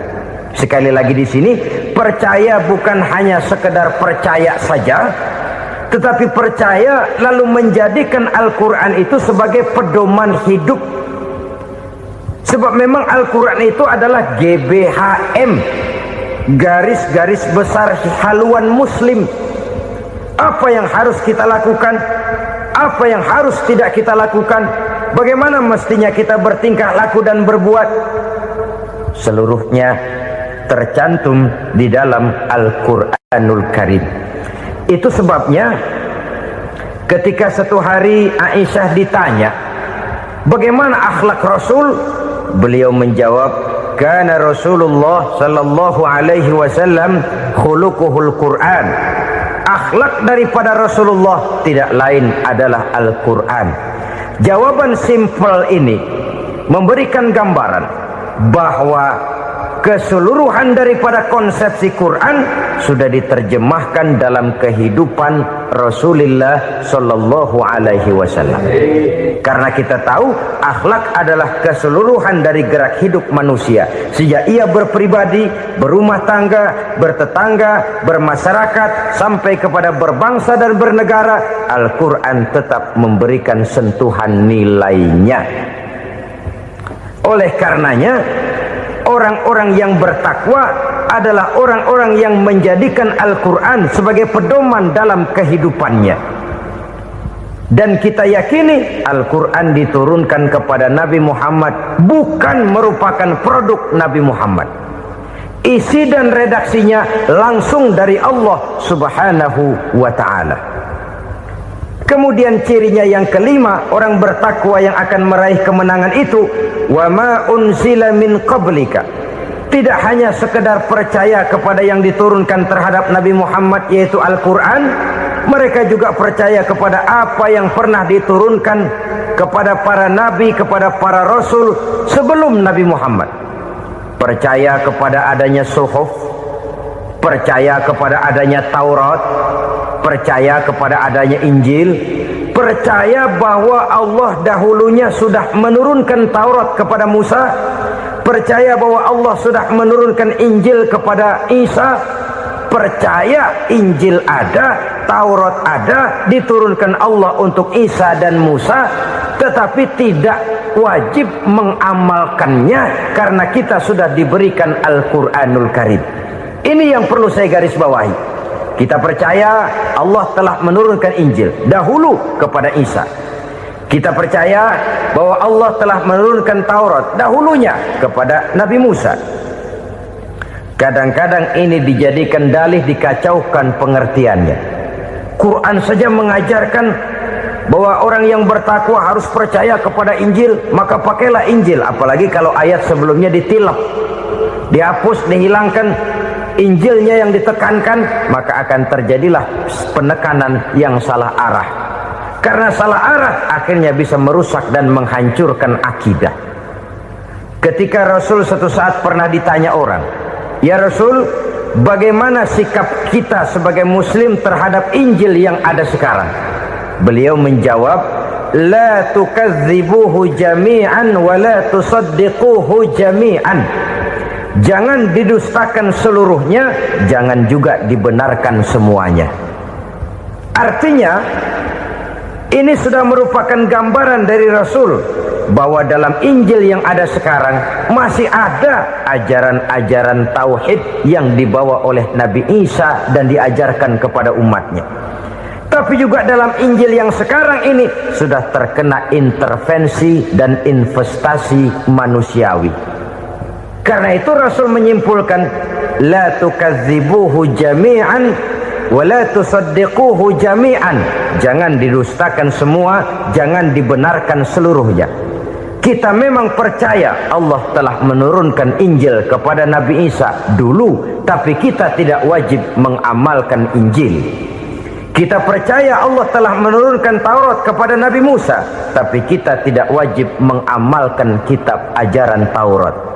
Sekali lagi di sini, percaya bukan hanya sekedar percaya saja, tetapi percaya lalu menjadikan Al-Quran itu sebagai pedoman hidup. Sebab memang Al-Quran itu adalah GBHM, garis-garis besar haluan muslim. Apa yang harus kita lakukan, apa yang harus tidak kita lakukan, bagaimana mestinya kita bertingkah laku dan berbuat, seluruhnya tercantum di dalam Al-Quranul Karim. Itu sebabnya ketika satu hari Aisyah ditanya bagaimana akhlak Rasul, beliau menjawab, kana Rasulullah sallallahu alaihi wasallam khuluquhul Quran. Akhlak daripada Rasulullah tidak lain adalah Al-Quran. Jawaban simpel ini memberikan gambaran bahwa keseluruhan daripada konsepsi Quran sudah diterjemahkan dalam kehidupan Rasulullah Sallallahu Alaihi Wasallam. Karena kita tahu akhlak adalah keseluruhan dari gerak hidup manusia. Sejak ia berpribadi, berumah tangga, bertetangga, bermasyarakat, sampai kepada berbangsa dan bernegara, Al-Quran tetap memberikan sentuhan nilainya. Oleh karenanya, orang-orang yang bertakwa adalah orang-orang yang menjadikan Al-Quran sebagai pedoman dalam kehidupannya. Dan kita yakini Al-Quran diturunkan kepada Nabi Muhammad bukan merupakan produk Nabi Muhammad. Isi dan redaksinya langsung dari Allah Subhanahu wa ta'ala. Kemudian cirinya yang kelima, orang bertakwa yang akan meraih kemenangan itu, wa ma unzila min qablika. Tidak hanya sekedar percaya kepada yang diturunkan terhadap Nabi Muhammad yaitu Al-Quran, mereka juga percaya kepada apa yang pernah diturunkan kepada para nabi, kepada para rasul sebelum Nabi Muhammad. Percaya kepada adanya suhuf, percaya kepada adanya Taurat, percaya kepada adanya Injil, percaya bahwa Allah dahulunya sudah menurunkan Taurat kepada Musa, percaya bahwa Allah sudah menurunkan Injil kepada Isa, percaya Injil ada, Taurat ada, diturunkan Allah untuk Isa dan Musa, tetapi tidak wajib mengamalkannya karena kita sudah diberikan Al-Quranul Karim. Ini yang perlu saya garis bawahi. Kita percaya Allah telah menurunkan Injil dahulu kepada Isa. Kita percaya bahwa Allah telah menurunkan Taurat dahulunya kepada Nabi Musa. Kadang-kadang ini dijadikan dalih, dikacaukan pengertiannya. Quran saja mengajarkan bahwa orang yang bertakwa harus percaya kepada Injil, maka pakailah Injil. Apalagi kalau ayat sebelumnya ditilap, dihapus, dihilangkan, Injilnya yang ditekankan, maka akan terjadilah penekanan yang salah arah. Karena salah arah akhirnya bisa merusak dan menghancurkan akidah. Ketika Rasul suatu saat pernah ditanya orang, "Ya Rasul, bagaimana sikap kita sebagai muslim terhadap Injil yang ada sekarang?" Beliau menjawab, "La tukadzibuhu jami'an wa la tusaddiquhu jami'an." Jangan didustakan seluruhnya, jangan juga dibenarkan semuanya. Artinya, ini sudah merupakan gambaran dari Rasul bahwa dalam Injil yang ada sekarang masih ada ajaran-ajaran tauhid yang dibawa oleh Nabi Isa dan diajarkan kepada umatnya. Tapi juga dalam Injil yang sekarang ini sudah terkena intervensi dan investasi manusiawi. Karena itu Rasul menyimpulkan, la tukadzibuhu jami'an wa la tusaddiquhu jami'an. Jangan didustakan semua, jangan dibenarkan seluruhnya. Kita memang percaya Allah telah menurunkan Injil kepada Nabi Isa dulu, tapi kita tidak wajib mengamalkan Injil. Kita percaya Allah telah menurunkan Taurat kepada Nabi Musa, tapi kita tidak wajib mengamalkan kitab ajaran Taurat.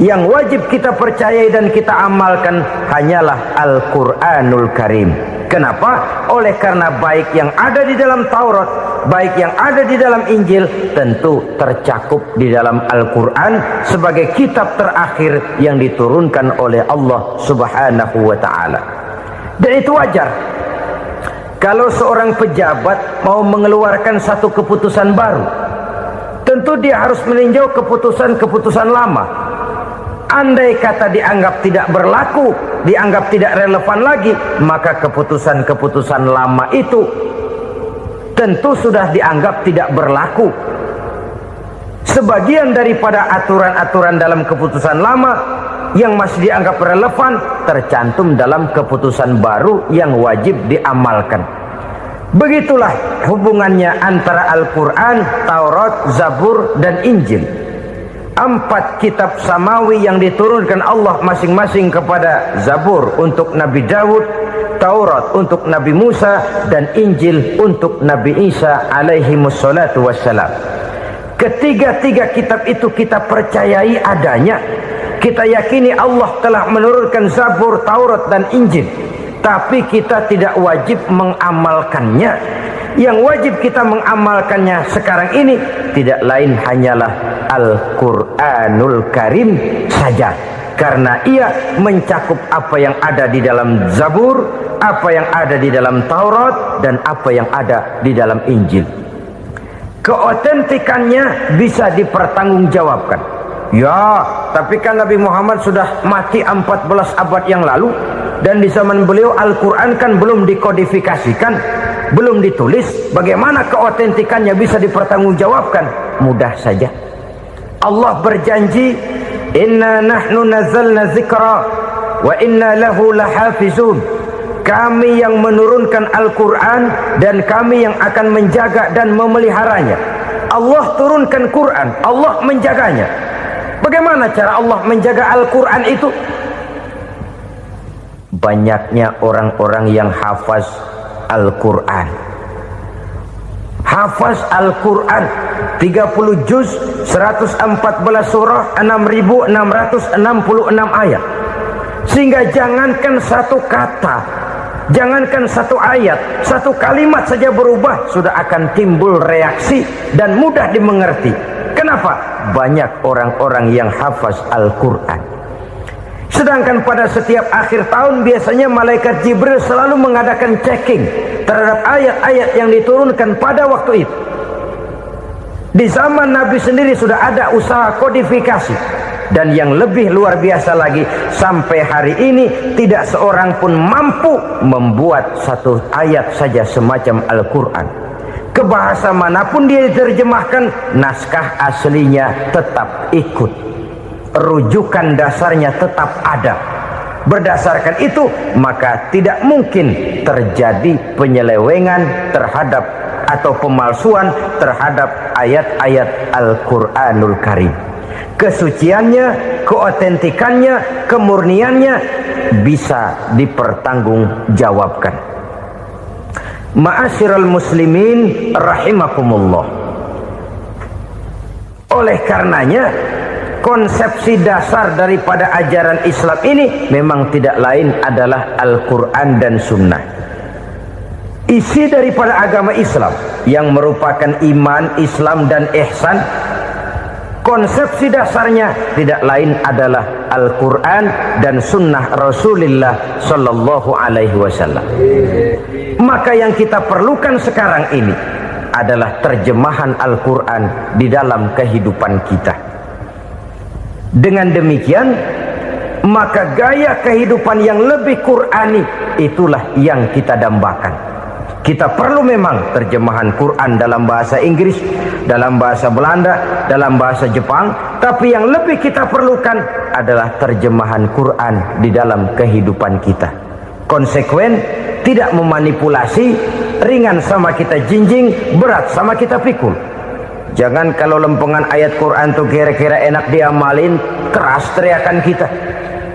Yang wajib kita percayai dan kita amalkan hanyalah Al-Quranul Karim. Kenapa? Oleh karena baik yang ada di dalam Taurat, baik yang ada di dalam Injil, tentu tercakup di dalam Al-Quran sebagai kitab terakhir yang diturunkan oleh Allah Subhanahu wa ta'ala. Dan itu wajar. Kalau seorang pejabat mau mengeluarkan satu keputusan baru, tentu dia harus meninjau keputusan-keputusan lama. Andai kata dianggap tidak berlaku, dianggap tidak relevan lagi, maka keputusan-keputusan lama itu tentu sudah dianggap tidak berlaku. Sebagian daripada aturan-aturan dalam keputusan lama yang masih dianggap relevan tercantum dalam keputusan baru yang wajib diamalkan. Begitulah hubungannya antara Al-Quran, Taurat, Zabur, dan Injil. 4 kitab samawi yang diturunkan Allah masing-masing kepada Zabur untuk Nabi Daud, Taurat untuk Nabi Musa, dan Injil untuk Nabi Isa alaihi wassalatu wassalam. Ketiga-tiga kitab itu kita percayai adanya, Kita yakini Allah telah menurunkan Zabur, Taurat dan Injil, tapi kita tidak wajib mengamalkannya. Yang wajib kita mengamalkannya sekarang ini tidak lain hanyalah Al-Quranul Karim saja, karena ia mencakup apa yang ada di dalam Zabur, apa yang ada di dalam Taurat, dan apa yang ada di dalam Injil. Keotentikannya bisa dipertanggungjawabkan. Ya, tapi kan Nabi Muhammad sudah mati 14 abad yang lalu, dan di zaman beliau Al-Quran kan belum dikodifikasikan, belum ditulis. Bagaimana keotentikannya bisa dipertanggungjawabkan? Mudah saja. Allah berjanji, inna nahnu nazzalna dzikra wa inna lahu lahafizun. Kami yang menurunkan Al-Quran dan kami yang akan menjaga dan memeliharanya. Allah turunkan Quran, Allah menjaganya. Bagaimana cara Allah menjaga Al-Quran itu? Banyaknya orang-orang yang hafaz Al-Quran. Hafaz Al-Quran 30 juz, 114 surah, 6.666 ayat. Sehingga jangankan satu kata, jangankan satu ayat, satu kalimat saja berubah, sudah akan timbul reaksi dan mudah dimengerti. Kenapa? Banyak orang-orang yang hafaz Al-Quran. Sedangkan pada setiap akhir tahun biasanya malaikat Jibril selalu mengadakan checking terhadap ayat-ayat yang diturunkan pada waktu itu. Di zaman Nabi sendiri sudah ada usaha kodifikasi. Dan yang lebih luar biasa lagi, sampai hari ini tidak seorang pun mampu membuat satu ayat saja semacam Al-Quran. Ke bahasa manapun dia diterjemahkan, naskah aslinya tetap ikut, rujukan dasarnya tetap ada. Berdasarkan itu, maka tidak mungkin terjadi penyelewengan terhadap atau pemalsuan terhadap ayat-ayat Al-Quranul Karim. Kesuciannya, keotentikannya, kemurniannya bisa dipertanggungjawabkan. Ma'asyiral muslimin rahimakumullah. Oleh karenanya, konsepsi dasar daripada ajaran Islam ini memang tidak lain adalah Al-Quran dan Sunnah. Isi daripada agama Islam yang merupakan iman, Islam dan ihsan, konsepsi dasarnya tidak lain adalah Al-Quran dan Sunnah Rasulullah Sallallahu Alaihi Wasallam. Maka yang kita perlukan sekarang ini adalah terjemahan Al-Quran di dalam kehidupan kita. Dengan demikian, maka gaya kehidupan yang lebih Qurani itulah yang kita dambakan. Kita perlu memang terjemahan Quran dalam bahasa Inggris, dalam bahasa Belanda, dalam bahasa Jepang, tapi yang lebih kita perlukan adalah terjemahan Quran di dalam kehidupan kita. Konsekuen, tidak memanipulasi, ringan sama kita jinjing, berat sama kita pikul. Jangan kalau lempengan ayat Quran tuh kira-kira enak diamalin, keras teriakan kita.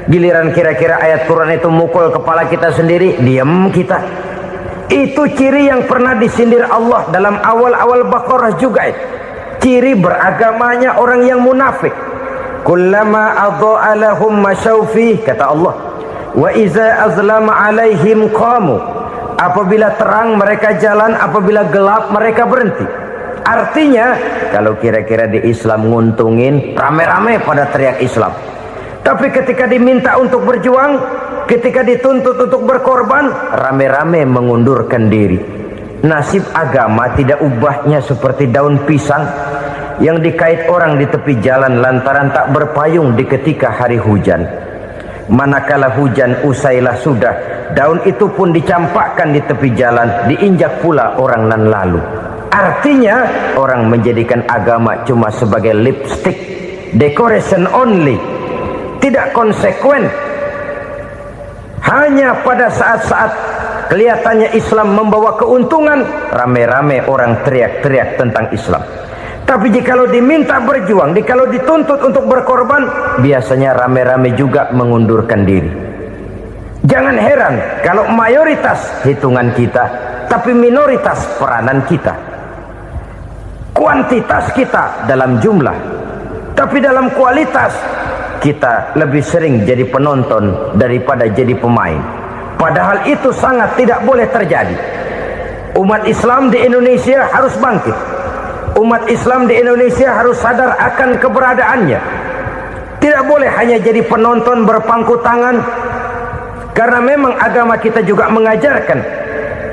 Giliran kira-kira ayat Quran itu mukul kepala kita sendiri, diam kita. Itu ciri yang pernah disindir Allah dalam awal-awal Baqarah juga itu. Ciri beragamanya orang yang munafik. Kullama adha'a lahum masyawfih, kata Allah. Wa iza azlama alaihim qamu. Apabila terang mereka jalan, apabila gelap mereka berhenti. Artinya, kalau kira-kira di Islam nguntungin, rame-rame pada teriak Islam. Tapi ketika diminta untuk berjuang, ketika dituntut untuk berkorban, rame-rame mengundurkan diri. Nasib agama tidak ubahnya seperti daun pisang yang dikait orang di tepi jalan lantaran tak berpayung di ketika hari hujan. Manakala hujan usailah sudah, daun itu pun dicampakkan di tepi jalan, diinjak pula orang nan lalu. Artinya, orang menjadikan agama cuma sebagai lipstick, decoration only, tidak konsekuen. Hanya pada saat-saat kelihatannya Islam membawa keuntungan, rame-rame orang teriak-teriak tentang Islam. Tapi jikalau diminta berjuang, jikalau dituntut untuk berkorban, biasanya rame-rame juga mengundurkan diri. Jangan heran kalau mayoritas hitungan kita, tapi minoritas peranan kita. Kuantitas kita dalam jumlah, tapi dalam kualitas kita lebih sering jadi penonton daripada jadi pemain. Padahal itu sangat tidak boleh terjadi. Umat Islam di Indonesia harus bangkit. Umat Islam di Indonesia harus sadar akan keberadaannya. Tidak boleh hanya jadi penonton berpangku tangan, karena memang agama kita juga mengajarkan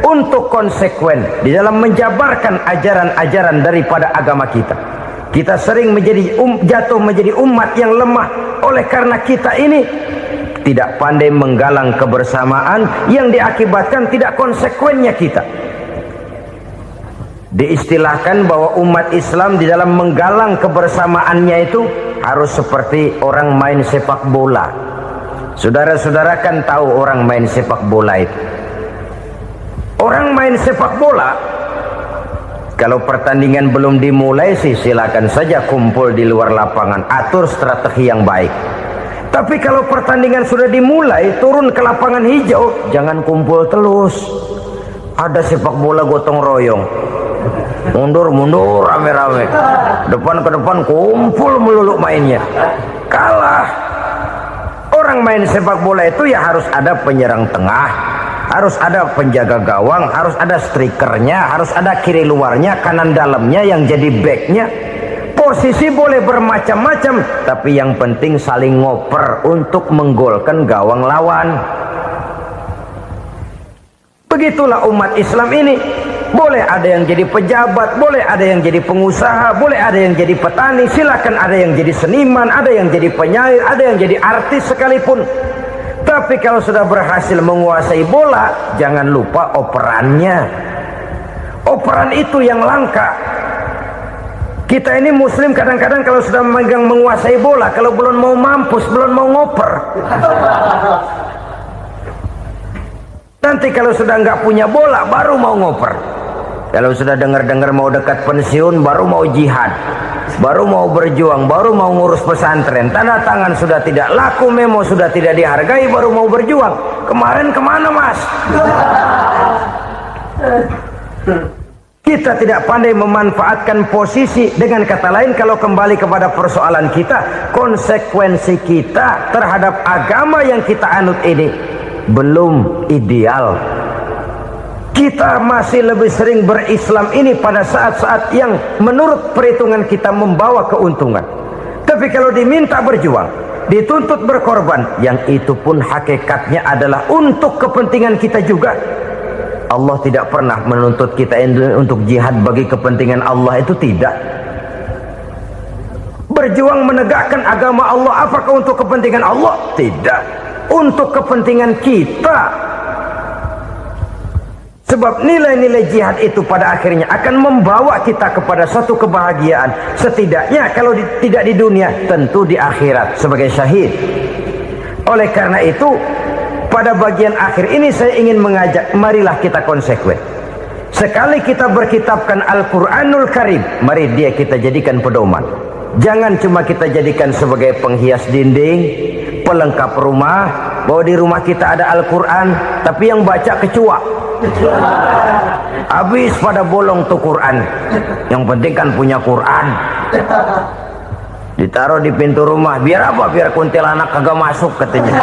untuk konsekuen di dalam menjabarkan ajaran-ajaran daripada agama kita. Kita sering jatuh menjadi umat yang lemah oleh karena kita ini tidak pandai menggalang kebersamaan yang diakibatkan tidak konsekuennya kita. Diistilahkan bahwa umat Islam di dalam menggalang kebersamaannya itu harus seperti orang main sepak bola. Saudara-saudara kan tahu orang main sepak bola itu. Orang main sepak bola, kalau pertandingan belum dimulai sih silakan saja kumpul di luar lapangan, atur strategi yang baik. Tapi kalau pertandingan sudah dimulai, turun ke lapangan hijau, jangan kumpul terus. Ada sepak bola gotong royong, mundur-mundur rame-rame, depan ke depan kumpul melulu mainnya. Kalah. Orang main sepak bola itu ya harus ada penyerang tengah, harus ada penjaga gawang, harus ada strikernya, harus ada kiri luarnya, kanan dalamnya yang jadi backnya. Posisi boleh bermacam-macam, tapi yang penting saling ngoper untuk menggolkan gawang lawan. Begitulah umat Islam ini. Boleh ada yang jadi pejabat, boleh ada yang jadi pengusaha, boleh ada yang jadi petani, silakan ada yang jadi seniman, ada yang jadi penyair, ada yang jadi artis sekalipun. Tapi kalau sudah berhasil menguasai bola, jangan lupa operannya. Operan itu yang langka. Kita ini muslim kadang-kadang kalau sudah memegang menguasai bola, kalau belum mau mampus, belum mau ngoper. Nanti kalau sudah nggak punya bola, baru mau ngoper. Kalau sudah dengar-dengar mau dekat pensiun, baru mau jihad, baru mau berjuang, baru mau ngurus pesantren. Tanda tangan sudah tidak laku, memo sudah tidak dihargai, baru mau berjuang. Kemarin kemana mas? Kita tidak pandai memanfaatkan posisi. Dengan kata lain, kalau kembali kepada persoalan kita, konsekuensi kita terhadap agama yang kita anut ini belum ideal. Kita masih lebih sering berislam ini pada saat-saat yang menurut perhitungan kita membawa keuntungan. Tapi kalau diminta berjuang, dituntut berkorban, yang itu pun hakikatnya adalah untuk kepentingan kita juga. Allah tidak pernah menuntut kita untuk jihad bagi kepentingan Allah, itu tidak. Berjuang menegakkan agama Allah, apakah untuk kepentingan Allah? Tidak. Untuk kepentingan kita. Sebab nilai-nilai jihad itu pada akhirnya akan membawa kita kepada satu kebahagiaan. Setidaknya kalau tidak di dunia, tentu di akhirat sebagai syahid. Oleh karena itu, pada bagian akhir ini saya ingin mengajak, marilah kita konsekuen. Sekali kita berkitabkan Al-Quranul Karim, mari dia kita jadikan pedoman. Jangan cuma kita jadikan sebagai penghias dinding, pelengkap rumah, bahwa di rumah kita ada Al-Quran, tapi yang baca kecoa. Habis pada bolong tuh Quran. Yang penting kan punya Quran. Ditaruh di pintu rumah. Biar apa? Biar kuntilanak kagak masuk katanya.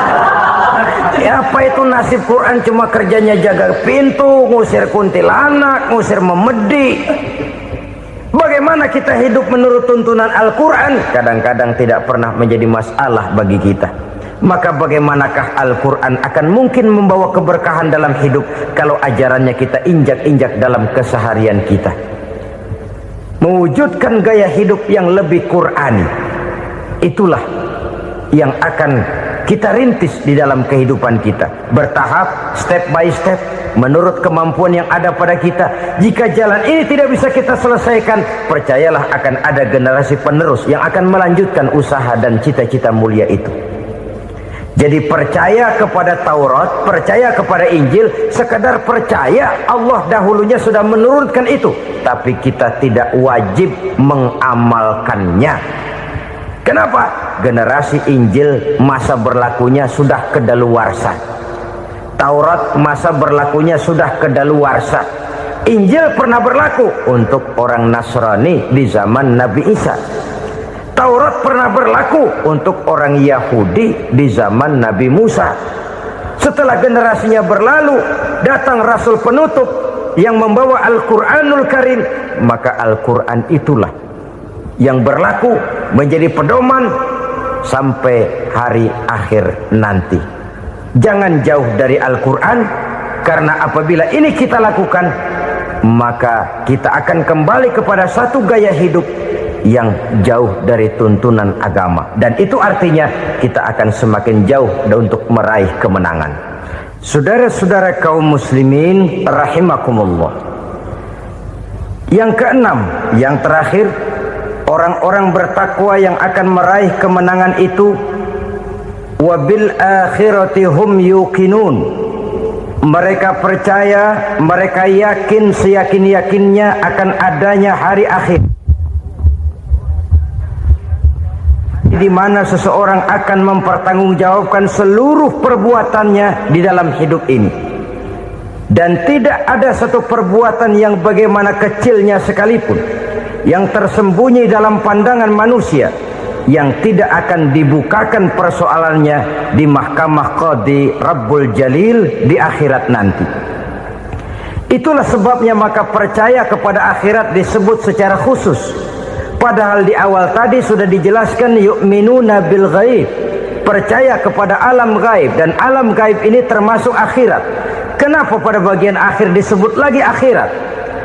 Ya apa itu nasib Quran, cuma kerjanya jaga pintu, ngusir kuntilanak, ngusir memedi. Bagaimana kita hidup menurut tuntunan Al-Quran? Kadang-kadang tidak pernah menjadi masalah bagi kita. Maka bagaimanakah Al-Quran akan mungkin membawa keberkahan dalam hidup kalau ajarannya kita injak-injak dalam keseharian kita? Mewujudkan gaya hidup yang lebih Qurani, itulah yang akan kita rintis di dalam kehidupan kita, bertahap, step by step, menurut kemampuan yang ada pada kita. Jika jalan ini tidak bisa kita selesaikan, percayalah akan ada generasi penerus yang akan melanjutkan usaha dan cita-cita mulia itu. Jadi percaya kepada Taurat, percaya kepada Injil, sekedar percaya Allah dahulunya sudah menurunkan itu, tapi kita tidak wajib mengamalkannya. Kenapa? Generasi Injil masa berlakunya sudah kedaluarsa. Taurat masa berlakunya sudah kedaluarsa. Injil pernah berlaku untuk orang Nasrani di zaman Nabi Isa. Taurat pernah berlaku untuk orang Yahudi di zaman Nabi Musa. Setelah generasinya berlalu, datang Rasul penutup yang membawa Al-Quranul Karim, maka Al-Quran itulah yang berlaku menjadi pedoman sampai hari akhir nanti. Jangan jauh dari Al-Quran, karena apabila ini kita lakukan, maka kita akan kembali kepada satu gaya hidup yang jauh dari tuntunan agama, dan itu artinya kita akan semakin jauh untuk meraih kemenangan. Saudara-saudara kaum muslimin rahimakumullah, yang keenam, yang terakhir, orang-orang bertakwa yang akan meraih kemenangan itu wabil akhirati hum yuqinun. Mereka percaya, mereka yakin seyakin-yakinnya akan adanya hari akhir, di mana seseorang akan mempertanggungjawabkan seluruh perbuatannya di dalam hidup ini, dan tidak ada satu perbuatan yang bagaimana kecilnya sekalipun yang tersembunyi dalam pandangan manusia yang tidak akan dibukakan persoalannya di mahkamah Qadi Rabbul Jalil di akhirat nanti. Itulah sebabnya maka percaya kepada akhirat disebut secara khusus. Padahal di awal tadi sudah dijelaskan yu'minuna bil ghaib, percaya kepada alam gaib, dan alam gaib ini termasuk akhirat. Kenapa pada bagian akhir disebut lagi akhirat?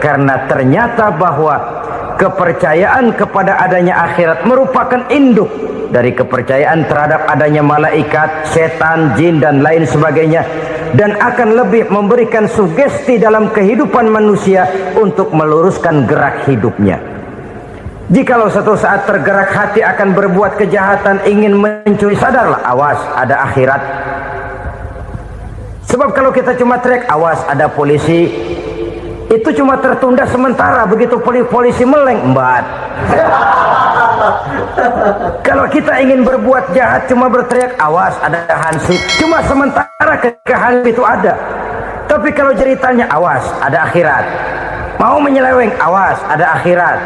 Karena ternyata bahwa kepercayaan kepada adanya akhirat merupakan induk dari kepercayaan terhadap adanya malaikat, setan, jin, dan lain sebagainya, dan akan lebih memberikan sugesti dalam kehidupan manusia untuk meluruskan gerak hidupnya. Jikalau satu saat tergerak hati akan berbuat kejahatan, ingin mencuri, sadarlah, awas ada akhirat. Sebab kalau kita cuma teriak awas ada polisi, itu cuma tertunda sementara. Begitu polisi meleng, embat. Kalau kita ingin berbuat jahat cuma berteriak awas ada hansip, cuma sementara ketika hansip itu ada. Tapi kalau ceritanya awas ada akhirat, mau menyeleweng awas ada akhirat,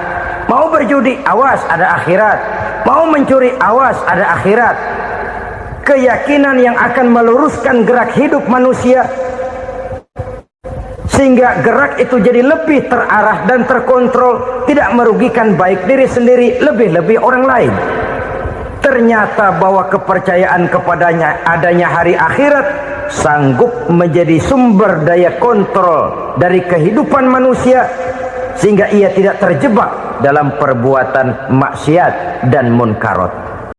mau berjudi awas ada akhirat, mau mencuri awas ada akhirat. Keyakinan yang akan meluruskan gerak hidup manusia sehingga gerak itu jadi lebih terarah dan terkontrol, tidak merugikan baik diri sendiri, lebih-lebih orang lain. Ternyata bahwa kepercayaan kepadanya adanya hari akhirat sanggup menjadi sumber daya kontrol dari kehidupan manusia, sehingga ia tidak terjebak dalam perbuatan maksiat dan munkarat.